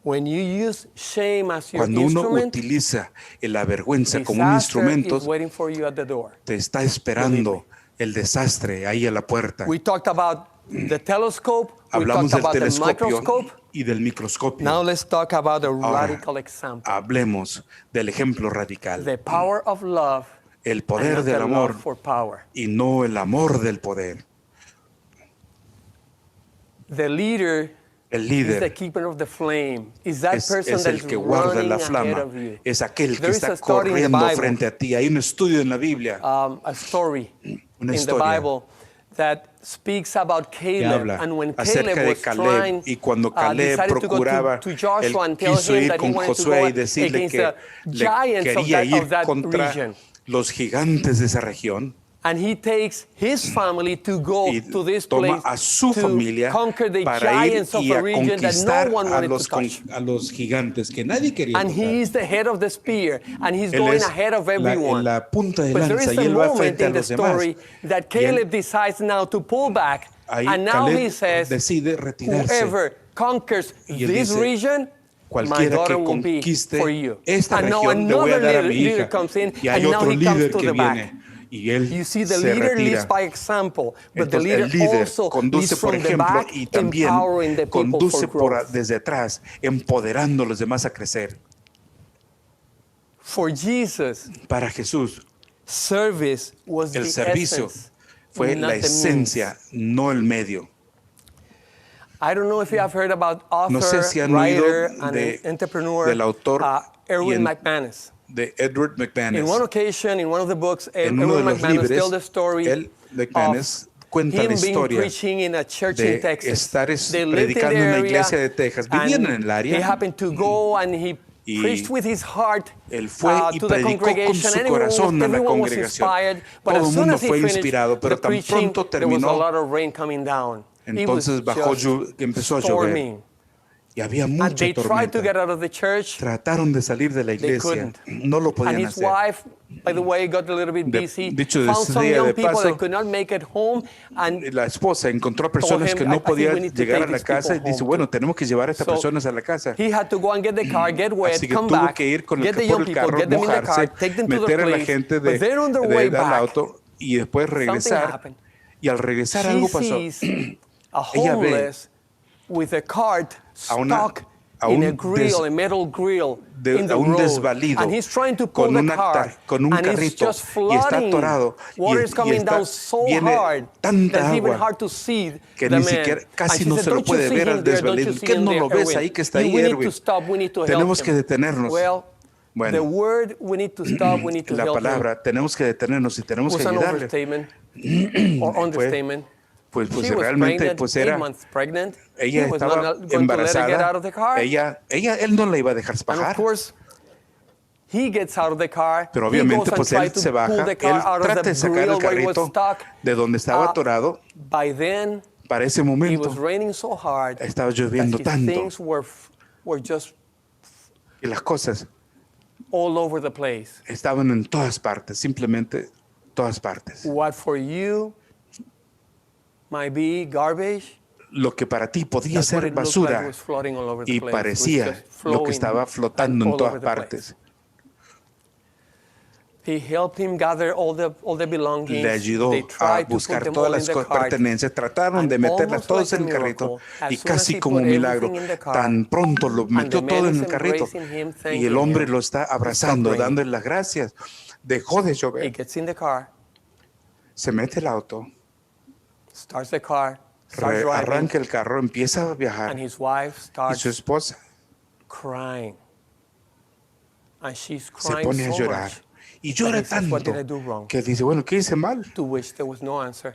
When you use shame as your Cuando uno instrument, utiliza la vergüenza como un disaster instrumento, is waiting for you at the door. te está esperando el desastre ahí a la puerta. We talked about the telescope, we Hablamos talked del about the telescopio microscope. y del microscopio. Now let's talk about a Ahora, radical example. hablemos del ejemplo radical. The power of love El and poder not del the amor love for power. y no el amor del poder. The leader El is the líder keeper of the flame. Is that person es that el is que guarda running la ahead flama, of you. es aquel que There is está a story in the corriendo Bible, frente a ti. Hay un estudio en la Biblia a story Una in the historia Bible that speaks about que Caleb, habla and when acerca Caleb de was Caleb, trying, y cuando Caleb decided to go procuraba, to Joshua él and tell quiso him ir that he con wanted to Josué go y decirle against que the giants quería of ir that contra region. los gigantes de esa región. And he takes his family to go Y to this toma place a su to familia conquer the para ir giants of y a a region that conquistar no one a wanted los, to touch. a los gigantes que nadie quería And tocar. he is the head of the spear, and he's Él going es ahead of en everyone. la punta de But there lanza is y a él va moment frente a in the los demás. story that Y él- Caleb decides now to pull back, Ahí and now Caleb he says, decide retirarse. whoever conquers Y él this dice, region, my cualquiera daughter que will be conquiste for you. esta And now región le voy a another dar a mi leader hija. comes in, Y hay and now otro he comes líder to que the back. viene y él You see, the se leader retira. leads by example, but the Entonces, leader el líder also conduce leads por from the ejemplo back, y también empowering the people conduce for growth. desde atrás, empoderando a los demás a crecer. For Jesus, Para Jesús, service was el the servicio essence, fue not la the means. esencia, no el medio. I don't know if you have heard about author, No sé si han oído writer, and de- entrepreneur del autor Erwin y McManus. De Edward McManus. In one occasion, in one of the books, En uno de Erwin los McManus libros, tells the story él, McManus, cuenta la him being historia preaching in a church in de Texas. estar They lived in the predicando en una area, iglesia de Texas. Vivían en el and he área. happened to go and he Y preached with his heart él fue y to the predicó con congregation. su Everyone corazón a la everyone was congregación. inspired, but Todo as el soon mundo as he fue finished inspirado, pero the tan preaching, pronto there was a terminó, lot of rain coming down. It was entonces bajó just empezó a llover. storming. Y había And mucha they tried to get tormenta. out of the church. Trataron de salir de la They iglesia. couldn't. No lo And podían his hacer. wife, by the way, got a little bit busy, dicho found some sea young de people paso, that could not make it home, and La esposa encontró a personas him, que "I no think podían we need to llegar a take la these casa y people dice, home bueno, too." tenemos que llevar a estas So, personas a la casa. he had to go and get the car, get wet, Así que come tuvo back, que ir con get the por young el people, carro, get them in the mojarse, car, take them to the meter a la place. gente But then on their way del back, auto y después something regresar. happened. Y al regresar She algo pasó. sees a Ella ve homeless with a cart a una- stuck a in un a grill, a metal grill in the a un road, desvalido and he's trying to pull con the un car, con un and it's carrito just y está flooding. atorado Water y, is coming down so viene hard tanta that it's even agua hard to see que the ni man. siquiera And casi she no said, se lo "Don't you puede see ver him al there? Don't you desvalido. see ¿Qué him no there, lo ves Erwin? ahí que está We ahí, need Erwin? to stop. We need to help Tenemos him." que detenernos. Well, Bueno, the word "we need to stop, we need to la help him" palabra tenemos que detenernos y tenemos was que an ayudarle. overstatement or understatement. Pues She was realmente pregnant, pues 8 era months pregnant. ella He was estaba not going to let her get out of the car. embarazada. Él no la iba a dejar And bajar. of course, he gets out of the car. Pero He obviamente goes and pues tries él to se baja, pull the car él out of trata the de sacar el grill where he was carrito stuck. de donde estaba atorado. By then, Para ese it momento was raining so hard estaba that lloviendo his tanto things were just y las cosas all over the place. estaban en todas partes, simplemente todas partes. What for you might be garbage, Lo que para ti podía that's what ser it looked like. It basura was floating all over the y place. It was parecía just lo que flowing estaba flotando en all todas over the place. partes. He helped him gather all the belongings. Le ayudó They a tried to put buscar them todas all las in the cart. pertenencias, trataron And de meterlas almost todas like en a el carrito miracle, as y soon as casi he como put un milagro, everything in the car, tan pronto lo and metió the man todo en is el carrito embracing him, y thanking el hombre him, lo está abrazando, raining. dándole las gracias. Dejó de He llover, gets in the car, se mete el auto, starts the car, starts driving, arranca el carro, empieza a and viajar his wife y starts su esposa crying. And she's se crying pone a so llorar much y llora he says, "What tanto did I do wrong?" que dice, bueno, ¿qué hice mal? to which there was no answer.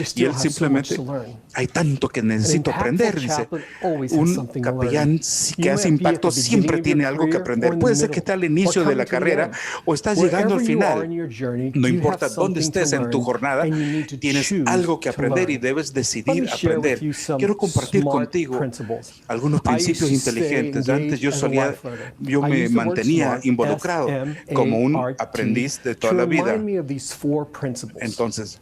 still él have so much simplemente, to learn. hay tanto que necesito An aprender, impactful dice. chaplain always has Un something to learn. capellán que You hace might be at impacto the siempre beginning of tiene your algo que career or aprender. in Puede the ser que middle, esté al or inicio de la coming to the carrera end. o estás llegando al Wherever you are final. in your journey, No you importa have dónde something to estés en tu learn, jornada, and you need to tienes choose algo que aprender y debes decidir aprender. Quiero compartir contigo algunos principios inteligentes. Antes yo me mantenía involucrado como un aprendiz de toda la vida. Entonces,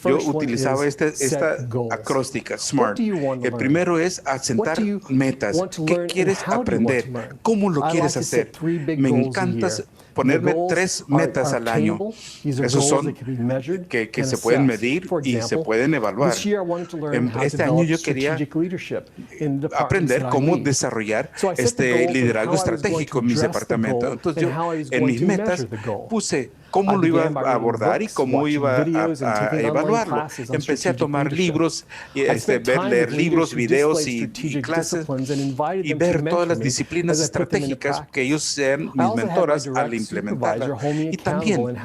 yo utilizaba esta acróstica, SMART. El primero es asentar metas. ¿Qué quieres aprender? ¿Cómo lo quieres hacer? Me encanta ponerme 3 metas al año. Esos son que se pueden medir y se pueden evaluar. Este año yo quería aprender cómo desarrollar este liderazgo estratégico en mis departamentos. Entonces yo en mis metas puse cómo lo iba a abordar y cómo iba a evaluarlo. Empecé a tomar libros, leer libros, videos y clases y ver todas las disciplinas estratégicas que ellos sean mis mentoras al implementarlas. Y también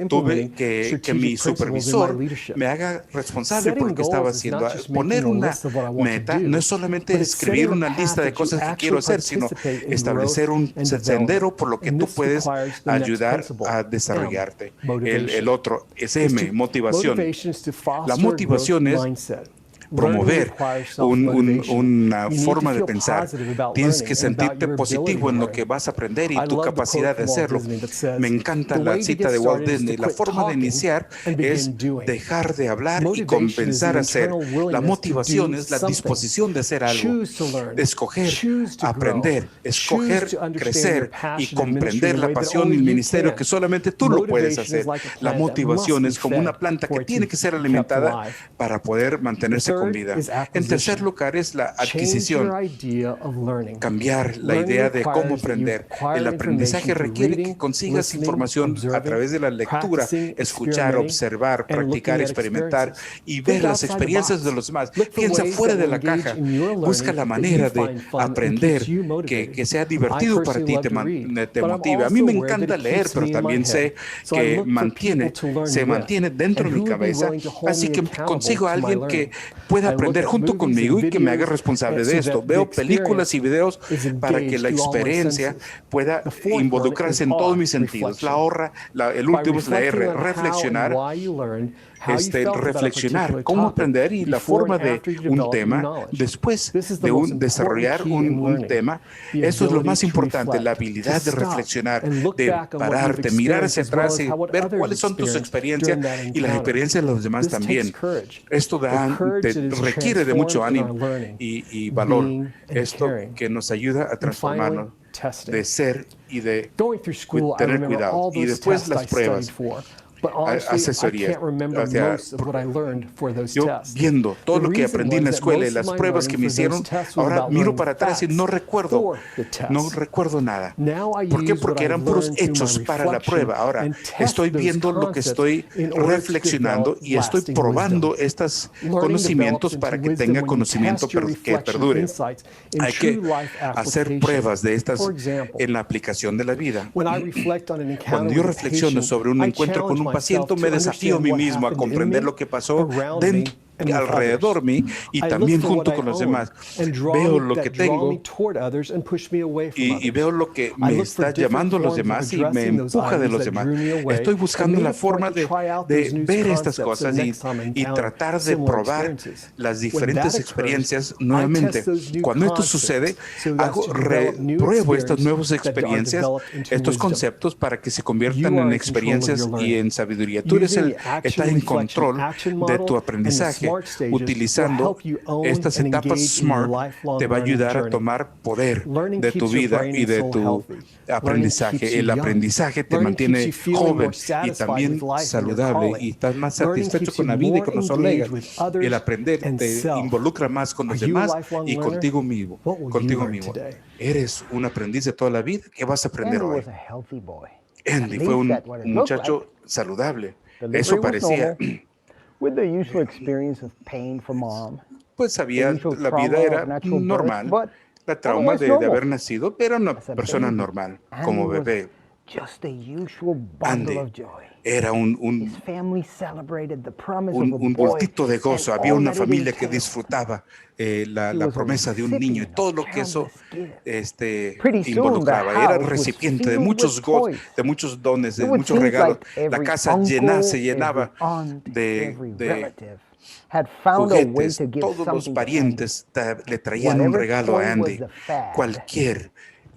tuve que mi supervisor me haga responsable por lo que estaba haciendo. Poner una meta no es solamente escribir una lista de cosas que quiero hacer, sino establecer un sendero por lo que tú puedes ayudar a desarrollarte. El otro es motivación. La motivación es promover una forma de pensar. Tienes que sentirte positivo en lo que vas a aprender y tu capacidad de hacerlo. Me encanta la cita de Walt Disney. La forma de iniciar es dejar de hablar y comenzar a hacer. La motivación es la disposición de hacer algo, de escoger aprender, escoger crecer y comprender la pasión y el ministerio que solamente tú lo puedes hacer. La motivación es como una planta que tiene que ser alimentada para poder mantenerse con vida. En tercer lugar es la adquisición. Cambiar la idea de cómo aprender. El aprendizaje requiere que consigas información a través de la lectura, escuchar, observar, practicar, experimentar y ver las experiencias de los demás. Piensa fuera de la caja. Busca la manera de aprender que sea divertido para ti, te motive. A mí me encanta leer, pero también sé que se mantiene dentro de mi cabeza. Así que consigo a alguien que pueda aprender junto conmigo y que me haga responsable de esto. Veo películas y videos para que la experiencia pueda involucrarse en todos mis sentidos. El último es la R, reflexionar. Reflexionar cómo aprender y la forma de un tema después de desarrollar un tema. Eso es lo más importante, la habilidad de reflexionar, de pararte, mirar hacia atrás y ver cuáles son tus experiencias y las experiencias de los demás también. Esto requiere de mucho ánimo y valor. Esto que nos ayuda a transformarnos de ser y de tener cuidado. Y después las pruebas. Asesoría. Yo viendo todo lo que aprendí en la escuela y las pruebas que me hicieron, ahora miro para atrás y no recuerdo nada. ¿Por qué? Porque eran puros hechos para la prueba. Ahora estoy viendo lo que estoy reflexionando y estoy probando estos conocimientos para que tenga conocimiento que perdure. Hay que hacer pruebas de estas en la aplicación de la vida. Cuando yo reflexiono sobre un encuentro con un paciente, me desafío a mí mismo a comprender lo que pasó alrededor de mí y también junto con los demás. Veo lo que tengo y veo lo que me está llamando a los demás y me empuja de los demás. Estoy buscando la forma de ver estas cosas y tratar de probar las diferentes experiencias nuevamente. Cuando esto sucede, pruebo estas nuevas experiencias, estos conceptos para que se conviertan en experiencias y en sabiduría. Tú estás en control de tu aprendizaje. Utilizando estas etapas SMART te va a ayudar a tomar poder de tu vida y de tu aprendizaje. El aprendizaje te mantiene joven y también saludable y estás más satisfecho con la vida y con los colegas. El aprender te involucra más con los demás y contigo mismo. Eres un aprendiz de toda la vida. ¿Qué vas a aprender hoy? Andy fue un muchacho saludable. Eso parecía. Pues sabía, la vida era normal, la trauma de haber nacido, pero una persona normal, como bebé. Andy era un voltito de gozo. Había una familia que disfrutaba la promesa de un niño y todo lo que eso involucraba. Era recipiente de muchos dones, de muchos regalos. La casa se llenaba de had found a way juguetes, to give todos los something to Andy. parientes le traían un Whatever regalo a toy Andy. was the fad, Cualquier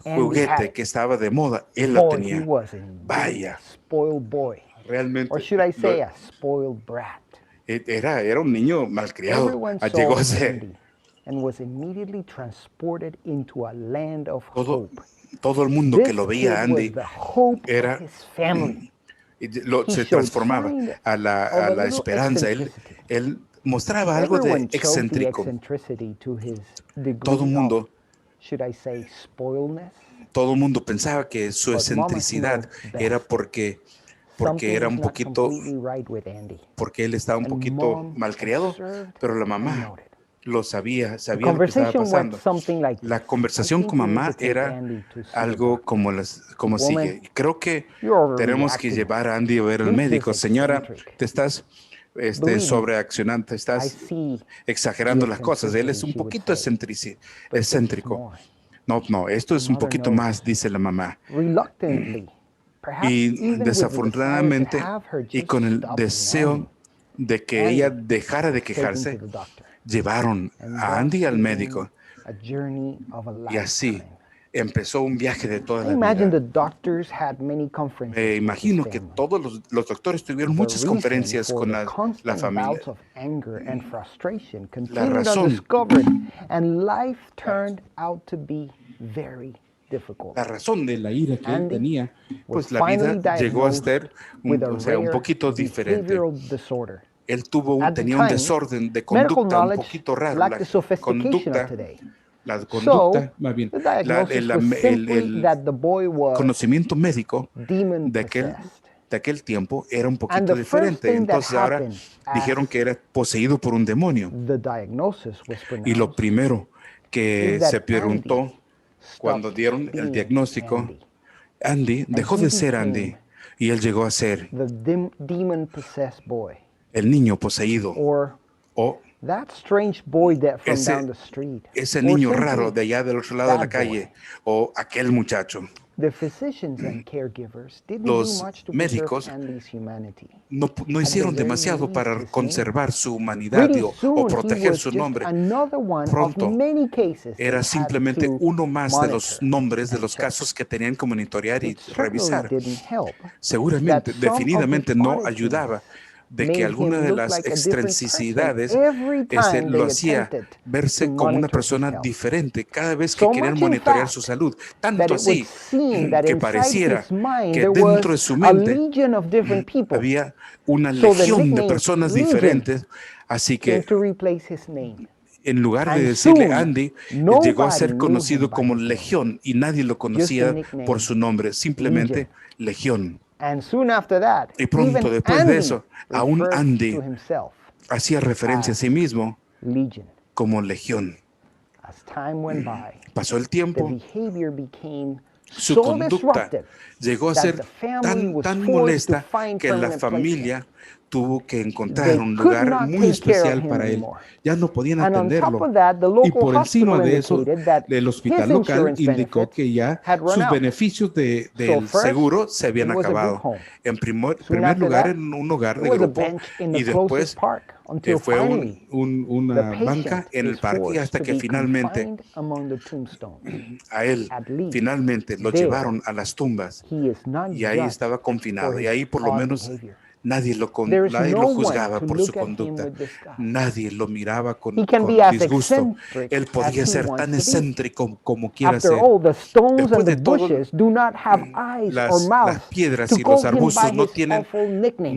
Andy had juguete it. que estaba de moda, él lo Boy, he tenía. was indeed Vaya, a spoiled boy. realmente Or should I say lo- a spoiled brat. era un niño malcriado. Everyone Llegó saw a ser. Andy and was immediately transported into a land of Todo, hope. todo el mundo This que lo kid veía a Andy was the hope era of his family. se showed transformaba sign a of la a little esperanza. eccentricity. Él mostraba algo de Everyone chose the excéntrico. eccentricity to his degree Todo el mundo, of, should I say, spoiledness. todo el mundo pensaba que su But Mama excentricidad knows era best. porque Something era was un not poquito, completely right with Andy. porque él estaba un And poquito Mom malcriado, observed pero la and mamá noted. lo sabía lo que estaba Conversation went pasando. something like La this. conversación I think con we need mamá to take era Andy to see a algo doctor. como Woman, sigue. Creo que you're tenemos que overreacting. llevar a Andy a ver al This médico. is Señora, eccentric. te estás Believe me, sobreaccionando, te I estás see exagerando the las cosas. Él es eccentricity, un she would poquito say. But this is excéntrico. more. No, esto es un Mother poquito knows. más, dice la mamá. Reluctantly, perhaps Y even with the desafortunadamente, desire to have her y just con el stop deseo nagging, de que Andy ella dejara de taken quejarse, to the doctor. llevaron And a thus Andy al began médico. a journey of a Y así lifetime. empezó un viaje de toda I la imagine the vida. doctors had many conferences Me with his imagino que family. todos los doctores tuvieron The muchas reason conferencias for con the la constant familia. bouts of anger and frustration continued razón. undiscovered, and life turned out to be very difficult. La razón de la ira que él Andy tenía, was pues la vida finally llegó a diagnosed ser with a un rare poquito diferente. behavioral disorder. Él At the tenía un time, desorden de medical conducta un knowledge poquito raro. lacked the sophistication of conducta, today. la So, conducta, más bien, the diagnosis was simply el that the boy was conocimiento médico demon de possessed. aquel tiempo era un And poquito the first diferente. thing that Entonces ahora happened dijeron que era poseído por un demonio. The diagnosis was Y lo pronounced primero que is that se preguntó cuando stopped dieron el being diagnóstico, Andy. Andy dejó he de ser became Andy y él llegó a ser The demon-possessed boy, el niño poseído or o that strange boy that from ese- down the street, ese or niño simply raro de allá del otro lado de la that calle o aquel muchacho. The physicians and caregivers didn't Los do much to médicos preserve Andy's humanity. No hicieron very demasiado least, para his conservar su humanidad Pretty o soon, he proteger was su just nombre. another one Pronto of many cases they era had simplemente to uno más de los monitor nombres de and los check. casos que tenían que monitorear y It certainly revisar. didn't help Seguramente, that some of definitivamente his no oddities ayudaba de made que alguna him de look las like a different person excentricidades every time lo they hacía attempted verse to como una monitor persona his health. diferente cada vez que So querían much, in monitorear fact, su salud. that Tanto it would así seem that que inside pareciera his mind que there dentro de was su a mente legion of different people. había una So the legión de nickname personas Legion diferentes. Así came que to replace his name. en lugar de And decirle soon, Andy, nobody llegó a ser knew conocido him by como his name. Legión y nadie lo conocía nickname, por su nombre, simplemente Legión. And soon after that, Y pronto even después de Andy eso, aún referred Andy to himself hacía referencia a sí mismo Legion. como Legión. As time went by, Pasó el the tiempo, behavior became su so conducta disruptive llegó a that ser the family was tan forced to molesta find que la permanent familia tuvo que encontrar They un could lugar not muy take care of especial him para él. anymore. Ya no podían And on top atenderlo. of that, the Y local por encima hospital de eso, indicated that el hospital his local insurance indicó benefits que ya had run sus out. beneficios del first, seguro se habían it was a group acabado. home. En primer after lugar, that, en un hogar de there was a grupo bench in the y después closest park until fue finally una the banca patient en el is parque forced hasta to que be finalmente confined among the tombstones. a él At least finalmente lo there, llevaron a las tumbas He is not y ahí judged estaba confinado for y his ahí por lo odd menos behavior. nadie lo There is no one juzgaba to por su look at him conducta. with disgust. Nadie lo miraba con He can be as disgusto. eccentric Él podía as he ser wants tan to be. excéntrico como quiera After ser. all, the stones Después and de the todo, bushes do not have eyes or las mouths piedras to y los call him arbustos by no his tienen, awful nickname.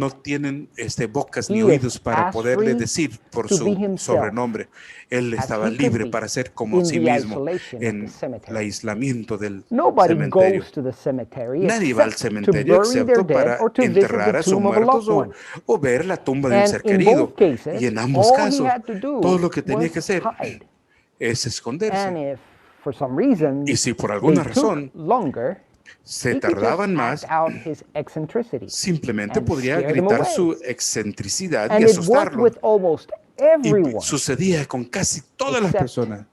bocas He ni is oídos para as poderle free decir por to be su himself sobrenombre. Él as estaba he could libre be para ser como in sí the mismo isolation of en the cemetery. el aislamiento del Nobody cementerio. goes to the cemetery Nadie va al except to cementerio bury their excepto dead para or to visit enterrar the a sus tomb of a muertos loved one. o ver la tumba de un And ser in querido. both cases, Y en ambos all he casos, had to do todo lo que tenía was que hacer hide. es And esconderse. if for some reason Y si por alguna they razón took longer, se he could just tardaban más, act out his eccentricity simplemente and podría scare them gritar away. su excentricidad And y it worked asustarlo. with almost Y everyone sucedía con casi todas las Except personas,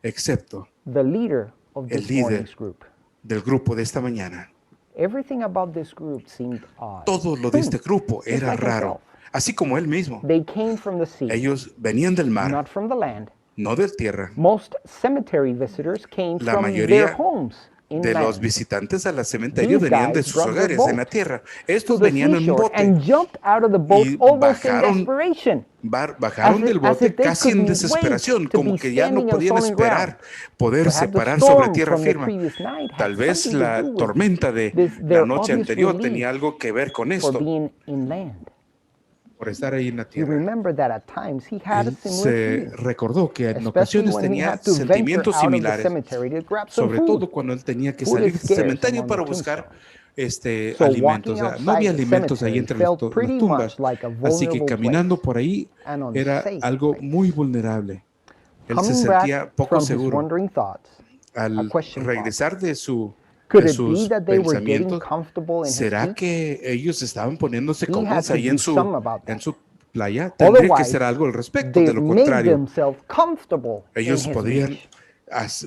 excepto the leader of el this líder morning's group. del grupo de esta mañana. Everything about this group seemed odd. Todo lo de este grupo Just era like raro, así como él mismo. They came from the sea, Ellos venían del mar, not from the land. no de tierra. Most cemetery visitors came La from mayoría their homes in de los land. visitantes a la cementerio These venían de guys sus brought their hogares en la boat tierra. to Estos the venían en un seashore and bote. jumped out of the boat Y almost in bajaron- desperation. Bajaron del as bote if they casi en couldn't desesperación, wait to como be que ya no standing on podían solid ground. esperar poderse Perhaps the parar sobre storm tierra from the firme. previous night had Tal vez something to la do with tormenta de their la noche obvious anterior relief tenía algo que ver con for esto, being inland. por estar ahí en la He tierra. remembered that at times he had a Él similar se feeling, recordó que en especially ocasiones when he tenía had to venture sentimientos out of the similares, cemetery to grab some sobre food. todo cuando él tenía que Food salir is del scarce cementerio among para the buscar tombstones. So alimentos. walking O sea, no había outside the alimentos ahí cemetery entre felt las pretty tumbas, much like a así que vulnerable caminando place, por ahí an era unsafe algo place. muy vulnerable. Él se Coming back sentía poco from his seguro. wandering thoughts, a Al question popped. regresar de Could it be sus that they were getting pensamientos, comfortable in his ¿será seat? que ellos estaban poniéndose He had cómodos to ahí do something about that. en su playa? Tendría que Otherwise, ser algo al respecto. they De lo made contrario, themselves comfortable in ellos his podrían beach.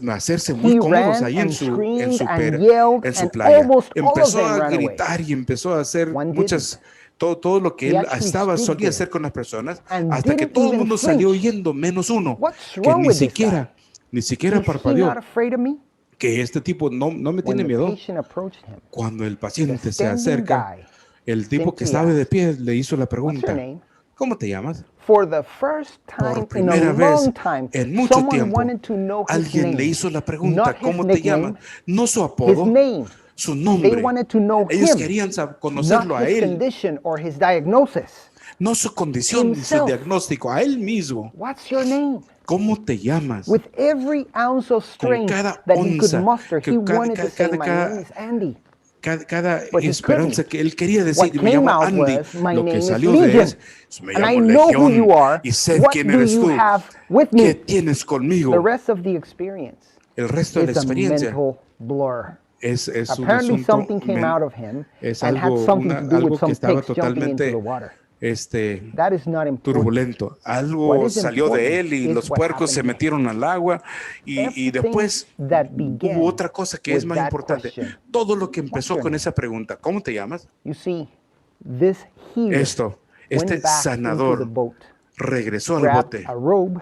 hacerse muy He cómodos ran ahí and en screamed su and yelled, en su and playa. almost all of Empezó them a ran away. gritar y empezó a hacer One muchas, todo lo que He él actually stood solía there hacer con las personas, and hasta que didn't todo el even mundo salió flinch. huyendo, menos uno, What's que wrong ni with this siquiera Is he parpadeó. not afraid of me? Que este tipo no me When tiene the miedo. patient approached him, Cuando el the paciente se standing acerca, guy el tipo que simply estaba de asked, pie le hizo la "What's your pregunta, name?" ¿cómo te llamas? For the first time Por in a primera vez long time, en mucho someone tiempo, wanted to know his alguien name. le hizo la pregunta, Not his ¿cómo te nickname, llamas? No su his apodo, name. su They nombre. wanted to know Ellos him, querían not conocerlo a his él, condition or his diagnosis. no su condición ni su Himself. diagnóstico, a él mismo. What's your name? ¿Cómo te llamas? With every ounce of Con strength cada that he could onza, muster, que he cada- wanted to say, "My name is Andy." Cada But he esperanza couldn't. que él quería What decir, me came llamo out Andy, was, "My lo name que is salió de Legion, él es, me and I llamo know who you Legión are. y sé What quién do eres you tú, have with qué me?" tienes The conmigo. rest of the experience El resto de la is a experiencia mental blur. es un Apparently asunto, something came out of him es and had algo, something to do algo with que some estaba pigs jumping into the totalmente water. That is not important. turbulento. What Algo is salió de important él y is los what puercos se happened next. metieron al agua y Everything después that began hubo otra cosa que es with más that importante. question, Todo lo que empezó your con name? esa pregunta, ¿cómo te llamas? You see, this healer Este went back into the sanador boat, regresó al grabbed bote, a robe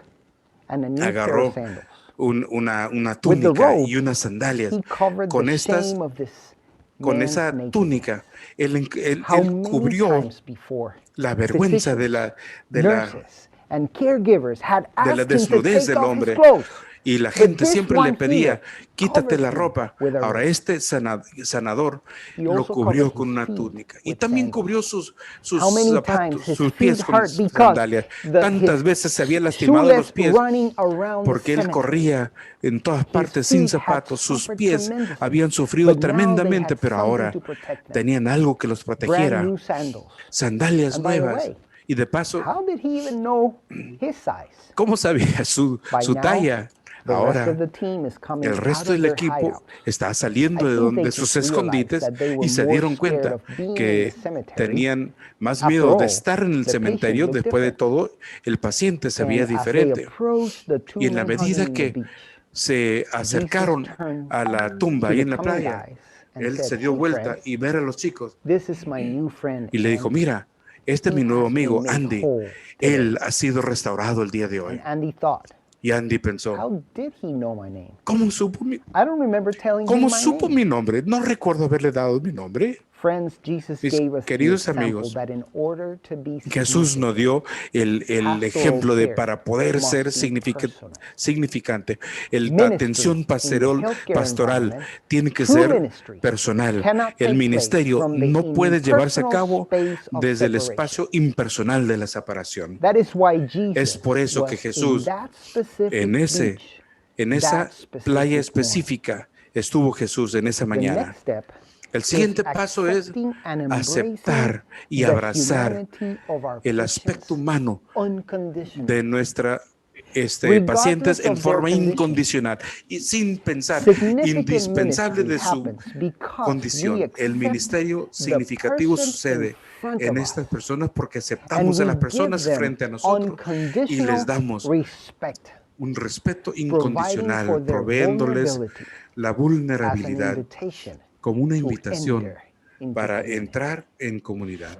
and a new pair agarró of sandals. una With the túnica robe, y unas sandalias. he covered Con the estas, shame of this con man's esa nakedness. túnica, él How many cubrió times before la vergüenza de la nurses and caregivers had asked him to desnudez take del off his hombre. clothes. Y la But gente this siempre one le pedía, here quítate covered la him ropa. with a Ahora robe. este sanador He lo also cubrió covered con his una feet túnica. Y with también sandals. cubrió sus How many zapatos, times his sus pies feet con hurt because sandalias. Tantas his veces se había shoe lastimado left los pies running around the porque él cemetery. corría en todas partes sin feet had zapatos. Sus suffered pies tremendously, habían sufrido but now they tremendamente, had pero something ahora to protect them. tenían algo que los Brand protegiera. new sandals. Sandalias And by the nuevas. way, Y de paso, how did he even know his size? ¿cómo sabía su By now, talla? the rest Ahora of the team is coming el out resto of del their equipo hideouts. está I saliendo think they de sus just realized escondites that they were y se more dieron scared cuenta of being in que the cemetery. tenían más After miedo de all, estar en el the cementerio. patient looked Después de different. todo, el paciente se veía And as they diferente. approached the two Y en la men medida hugging the que beach, se acercaron turned a la tumba to ahí the en la coming playa, guys and él said, se dio "Hey, vuelta friends, y ver a los chicos this is my new friend y le dijo, Andy." mira, este es mi He nuevo has been amigo, made Andy. whole Él ha sido restaurado el día de hoy. And Andy thought, Y Andy pensó, how did he know my name? ¿cómo supo I don't remember telling him ¿Cómo my supo name. mi nombre? No recuerdo haberle dado mi nombre. Friends, Jesus Mis gave us the queridos example amigos, that in order to be Jesús nos dio el ejemplo de para poder ser must be personal. significante. La Ministry atención in the healthcare pastoral environment, tiene que true ser ministry, personal. cannot take El place ministerio from the no puede llevarse a impersonal cabo space of desde el separation. espacio impersonal de la separación. That is why Jesus Es por eso que was Jesús, in that specific en esa that specific playa morning. específica, estuvo Jesús en esa The mañana. next step El siguiente is paso es accepting and embracing aceptar y the abrazar humanity of our el patients aspecto humano unconditionally. de nuestra Regardless pacientes of en their forma condition. incondicional y sin pensar, Significant indispensable de ministry su happens because condición. we El accept ministerio the significativo person sucede in front en of estas us, personas porque and aceptamos we a las give personas them frente a nosotros y unconditional les damos respect, un respeto providing incondicional, for their proveyéndoles vulnerability la as an vulnerabilidad invitation como una to invitación enter into para community. entrar en comunidad.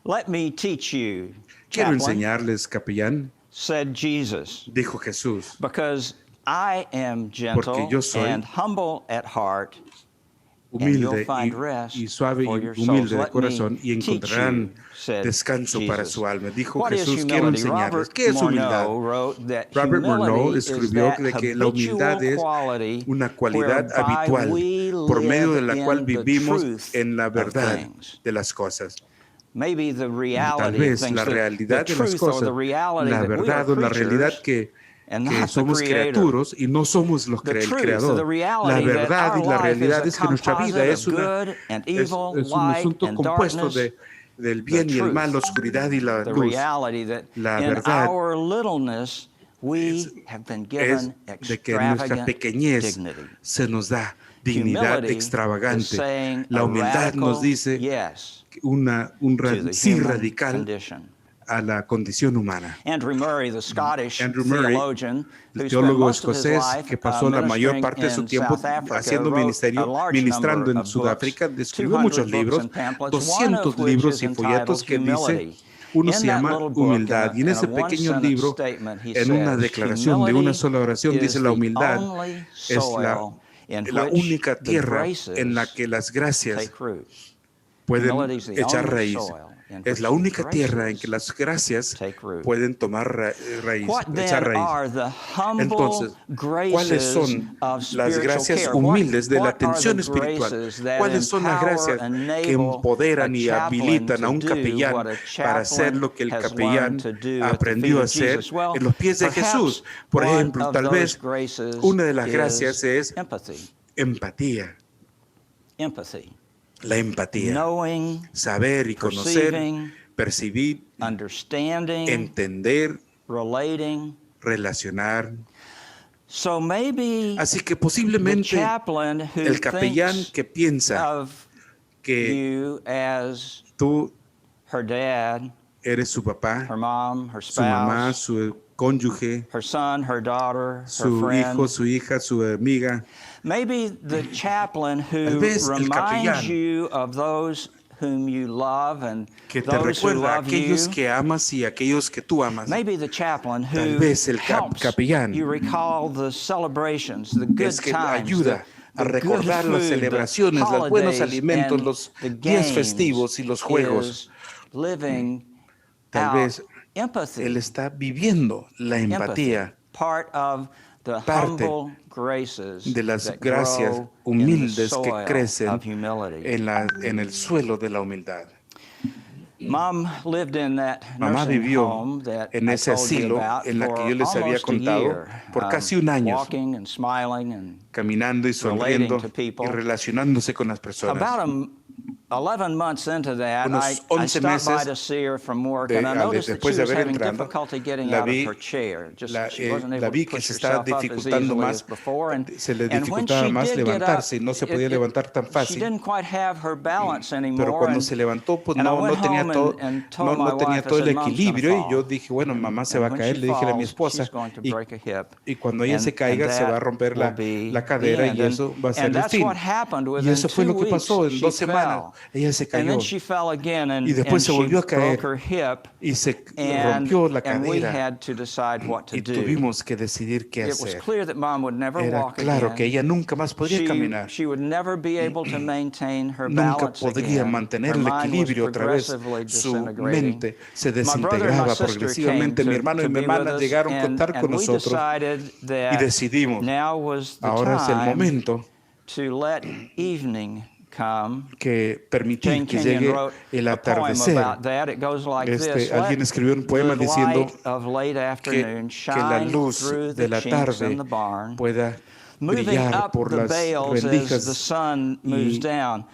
Let me teach you, Quiero chaplain, enseñarles, capellán, said Jesus, dijo Jesús, because I am porque yo gentle soy and humble at heart, and you'll humilde find rest y suave for y your souls. humilde de Let corazón y me teach encontrarán you, said descanso para Jesus. su alma. Dijo What is Jesús, quiero humility? enseñarles. Robert ¿Qué es humildad? Morneau wrote that Robert Morneau humility is escribió that de que la humildad es quality una cualidad whereby habitual we por medio de live la cual in the vivimos truth en la of verdad things. de las cosas. Maybe the Tal reality of vez things, la the realidad de las truth or cosas, the reality la that we are verdad o la realidad creatures and que not the somos creator. criaturas y no somos The el truth, creador. the La reality that verdad our y la life realidad is es a que nuestra vida composite es of good and evil, un light asunto and compuesto darkness. del bien y el mal, la oscuridad y la The luz. reality that La in verdad our littleness we have been es given de que en nuestra extravagant pequeñez dignity. se nos da dignidad Humility is extravagante. saying La a humildad nos radical dice yes un to the sí human radical condition. a la condición humana. Andrew Murray, the Scottish Andrew Murray, theologian, el who spent teólogo most of his escocés life que pasó la mayor ministering parte de su in tiempo South Africa, haciendo wrote a ministerio, large ministrando number en of Sudáfrica, books, escribió 200 muchos books libros, and pamphlets, 200 one of which libros is y folletos entitled que dice, Humility. uno In se that llama little book, Humildad, y en in ese a pequeño one-sentence libro, statement, he en una says, declaración de una sola oración, "Humility dice is la the humildad only es soil in la which única the tierra graces en la que las gracias take root." pueden Humility is the echar only raíz. soil in Es which la the única tierra en graces que las gracias take root. pueden tomar raíz, What echar then raíz. are the humble Entonces, ¿cuáles graces son of las spiritual gracias care? humildes de la What are the atención espiritual? graces that ¿Cuáles son las empower, gracias que enable empoderan a y chaplain habilitan a to un do capellán what a para hacer chaplain lo que el has capellán learned to do at the aprendió feet a of hacer Jesus? Well, en los pies de perhaps Jesús? Por one ejemplo, of tal those vez graces una de las is gracias es empathy. empatía. Empathy. La empatía. Knowing, Saber y conocer, perceiving, percibir, understanding, entender, relating. relacionar. So maybe Así que the posiblemente chaplain who el capellán thinks que piensa of que you as tú her dad, eres su papá, her mom, her su mamá, spouse, su cónyuge, her son, her daughter, her su friend. hijo, su hija, su amiga. Maybe the chaplain Tal who vez el reminds capellán you of those whom you love and que te those who recuerda a love you. aquellos que amas y a aquellos que tú amas. Maybe the chaplain Tal who vez el helps capellán you recall the celebrations, the good es que times, ayuda a the recordar good las food, celebraciones, the los buenos holidays, alimentos, and los the días games festivos y los juegos. is living Tal out vez empathy. él está viviendo la empatía, Part of the parte humble graces de las that gracias grow humildes in the que soil crecen of humility. en el suelo de la humildad. Mom lived in that Mamá nursing vivió home that en I ese told you asilo about en la que for yo les había almost a contado year, por casi un año, walking and smiling and caminando y sonriendo to people. y relacionándose con las personas. about 11 months into that, Unos I 11 stopped by meses to see her from work, and I noticed that después she de was haber having entrado, difficulty getting la out vi- of her chair. Just she wasn't la able vi to que push se estaba herself up as dificultando easily más, as before. And se le when dificultaba she más did get levantarse up, y no se podía levantar tan she fácil. didn't quite have her balance anymore. Pero cuando and- se levantó, pues and I no went tenía home todo, and told my no tenía wife, I todo el said, "Mom's gonna equilibrio, y yo fall." dije, bueno, mamá se va a And when caer, she le dije a mi falls, esposa, she's going to y, break a hip. y cuando ella se caiga se va a romper will be la cadera, the end. y eso va a ser And el that's fin. what happened. Y Within eso fue 2 lo que pasó weeks, en she 2 semanas. fell. Ella se And cayó then she fell again, y después se she volvió a caer broke her hip, y se and rompió la we cadera, had to decide what to y do. tuvimos que decidir qué It was hacer. clear that Mom would never Era walk claro again. que ella nunca más podría caminar. She would never be able to maintain her Nunca balance podría again. mantener Her el mind was equilibrio otra vez. progressively Su disintegrating. mente se My brother and my desintegraba sister progresivamente. came Mi hermano y to mi be with hermana us, llegaron a and contar con we nosotros decided y that decidimos, now was the ahora es el time momento to let evening come. que permitir Jane que Kenyon llegue wrote el a poem atardecer. about that. It goes like this. Alguien Let escribió un poema the diciendo light of late afternoon que la shine luz through de the la chinks tarde in the barn, pueda moving brillar up por the las bales as the rendijas sun moves down.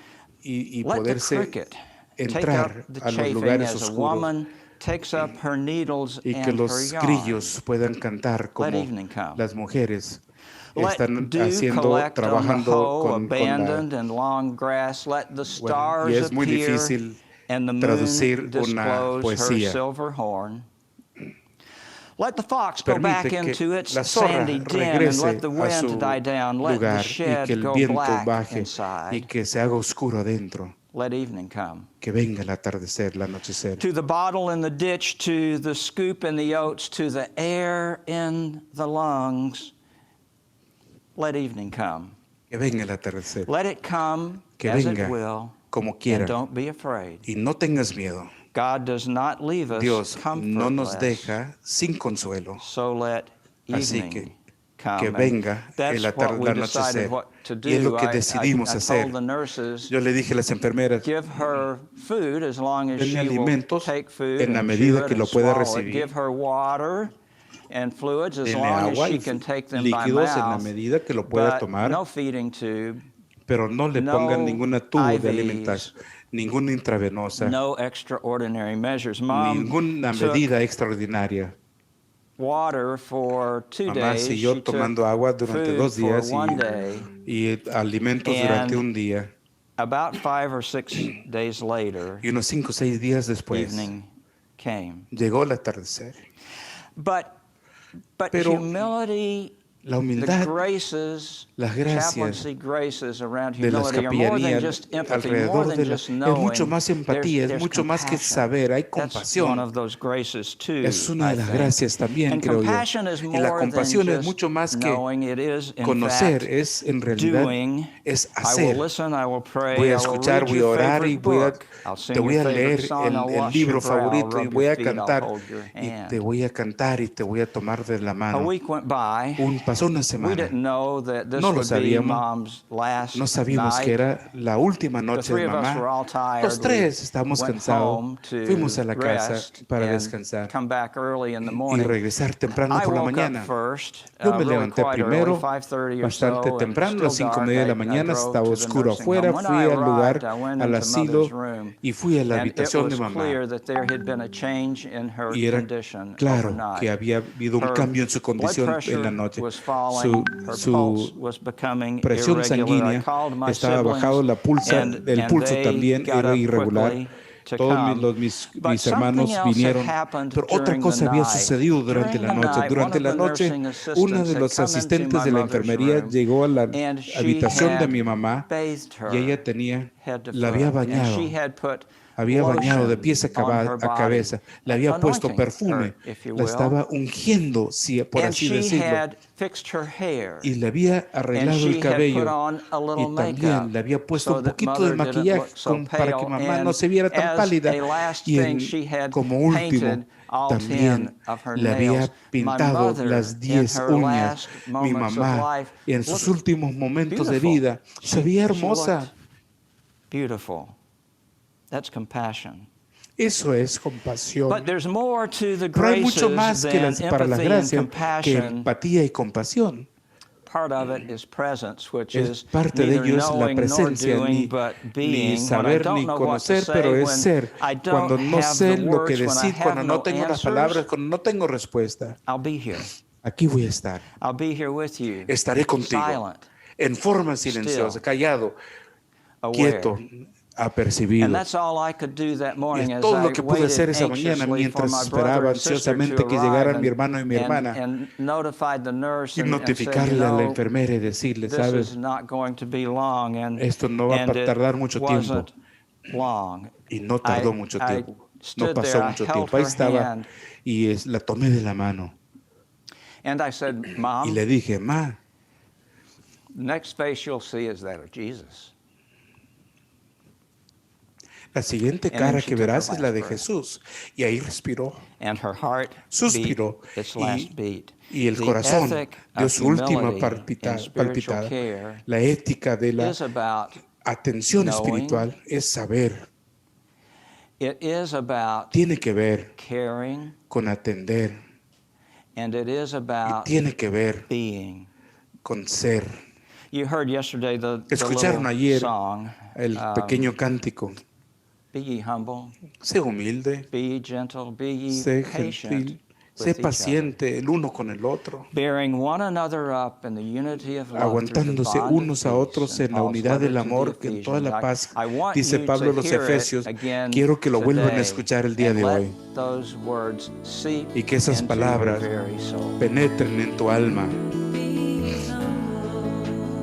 y Let the poderse cricket take entrar up the a los chafing lugares as a oscuros, woman takes up her needles y que and her los yarn. grillos puedan cantar Let como evening come. las mujeres Let están dew haciendo, collect on the trabajando hoe con la... abandoned in long grass. Let the Bueno, y stars es muy appear difícil and the moon traducir una disclose her poesía. silver horn. Let the fox go back Permite into que its la zorra sandy den and regrese let the a su wind die down. Let the lugar y que shed el go viento black baje y inside. que se haga oscuro adentro. let evening come. Que venga el atardecer, el anochecer. To the bottle in the ditch, to the scoop in the oats, to the air in the lungs, let evening come. Que venga el atardecer. Let it come Que as venga it will, como quiera. and don't be afraid. Y no tengas miedo. God does not leave us Dios no nos comfortless, deja sin consuelo. so let Así evening que come. venga That's el what we anochecer. decided what to do. Y es lo que I decidimos hacer. told the nurses, Yo le dije a las enfermeras, give her food as long as denle she will alimentos take food en la and medida chew it que lo and pueda swallow it. recibir. Give her water and fluids as denle long agua as she y can take them by líquidos en la mouth. medida que lo pueda But tomar, no feeding tube, pero no le no pongan ningún tubo de IVs, alimentación, ninguna intravenosa, no extraordinary measures. Mom ninguna took medida extraordinaria. water for 2 Mamá days. siguió She took tomando agua durante food 2 días for 1 day. y alimentos durante un día. About 5 or 6 days later, Y unos 5 o 6 días después evening came. llegó el atardecer. But Pero humility, la the humildad, graces, las gracias chaplaincy graces around de las humility are more than capellanías just empathy, more alrededor than de just es knowing. mucho más empatía, es There's mucho más que compassion. saber, hay That's one compasión. of those graces too, Es una de I las think. gracias también, And creo yo. compassion is Y more la compasión than es just mucho más que knowing. It is, in conocer, fact, es en realidad, doing. es I will hacer. listen, I will pray, Voy a I will escuchar, read voy a your orar y favorite book. I'll te sing voy your a favorite leer song, I'll el wash libro your brow, I'll favorito y rub voy your a feet, I'll cantar hold your y hand. te voy a cantar y te voy a tomar de la A mano. week went by. Pasó una We semana. didn't know that this No lo would be sabíamos. Mom's last No sabíamos night. que era la última The noche three de of us were mamá. all tired. Los tres estábamos We went cansados. home to Fuimos a la casa rest para and descansar come back early in the y morning. regresar temprano I por la woke mañana. up first, Yo me really levanté quite primero, early, 5:30 or bastante so, temprano, a and las still 5:30 de la dark. I mañana, drove estaba to the oscuro nursing afuera, home. When fui I al arrived, lugar, I went al into asilo Mother's room, y fui a la and it habitación de was mamá. clear that there had been a change in her Y era condition claro overnight. que había habido un Her cambio en su blood condición en pressure la noche. was falling, her pulse Su was becoming presión irregular. I sanguínea called my estaba siblings, bajado, el and pulso they también got era up irregular. quickly to Todos come. But mis hermanos something else had vinieron, happened pero otra during cosa the había night. sucedido durante During la the noche. night, Durante one la of the noche, nursing uno assistants de had los come into asistentes my de la mother's enfermería room, llegó a la and she habitación de had mi mamá bathed her y ella tenía, head to la había foot, and bañado. she had put Había bañado de lotion pies a on her body, cabeza, le había puesto anointing perfume, her, if you la will. estaba ungiendo, por And así she decirlo, had fixed her hair, y le había and arreglado she el had cabello put on a little y también le había puesto so un that poquito de mother didn't maquillaje look so para que pale. mamá no And se viera tan as pálida. a last Y thing, she had como último, painted all también 10 of her le había nails. My pintado mother, las in 10 her uñas. last Mi moments of mamá, life, en sus looked últimos momentos de beautiful. vida, se veía She hermosa. looked beautiful. That's compassion. Eso es compasión. But there's more to the Pero hay mucho graces más que than para las empathy and gracias que compassion. empatía y compasión. Part of it is presence, which Es is parte de neither ello es la knowing nor presencia, doing, but ni being. When I saber don't ni know what to conocer, say, pero es when ser. I Cuando don't no have sé the lo que words, when I decir, have cuando no no tengo las answers, palabras, cuando no tengo respuesta, I'll be here. aquí voy a estar. I'll be here with you. Estaré contigo, Silent, en forma silenciosa, still, callado, aware. quieto, apercibido. And that's all I could do that Y morning es as todo I lo que pude hacer waited esa mañana anxiously for mientras my brother esperaba and sister ansiosamente to que arrive llegaran mi hermano y mi hermana and notified the nurse y and said, notificarle a la enfermera y decirle, this ¿sabes? is not going to be long, and Esto no va a and it tardar mucho tiempo. wasn't long. Y no tardó I- mucho I tiempo. No stood pasó there, I mucho held tiempo. Ahí her estaba hand, y la tomé de la mano and I said, y Mom, le dije, Ma, the next face you'll see is that of Jesus. la siguiente And then cara she que took her verás es la last de breath. Jesús. Y ahí respiró. And her heart Suspiró beat its last beat. y el The corazón ethic dio of su última humility and spiritual palpitada. care La ética de la is about atención knowing. espiritual es saber. It is about Tiene que ver caring, con atender. and it is Y about tiene que ver being. con ser. You heard yesterday the Escucharon little ayer song, el pequeño cántico. Be ye humble, Sé humilde, be ye gentle, be ye sé patient gentil, with sé each other, paciente el uno con el otro, bearing one another up in the unity of love through the aguantándose bond of unos a peace. otros In en la Paul's unidad letter del to the amor, que en toda la Ephesians. paz, I want dice you Pablo a to los hear it Efesios. again Quiero que lo vuelvan a today, escuchar el día and de let hoy those words seep y que esas into palabras your very soul. penetren en tu alma.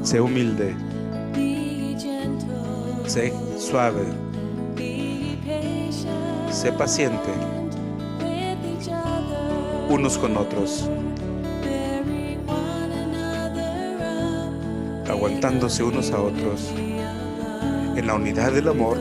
Sé humilde, sé suave. Sé paciente unos con otros, aguantándose unos a otros en la unidad del amor.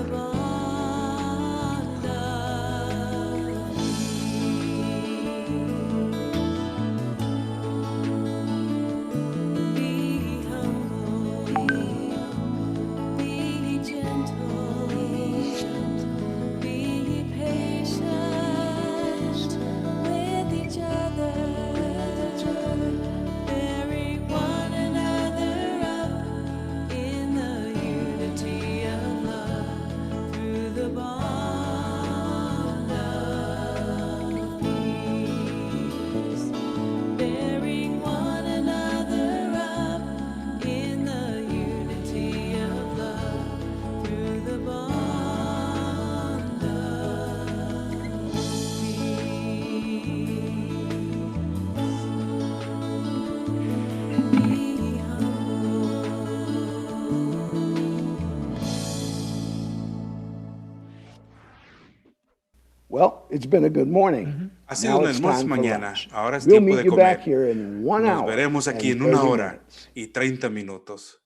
Well, it's been a good morning. Ha sido una hermosa mañana. Ahora es We'll tiempo meet de you back comer. here in 1 Nos hour veremos aquí and en 1 30 hora minutes. y 30 minutos.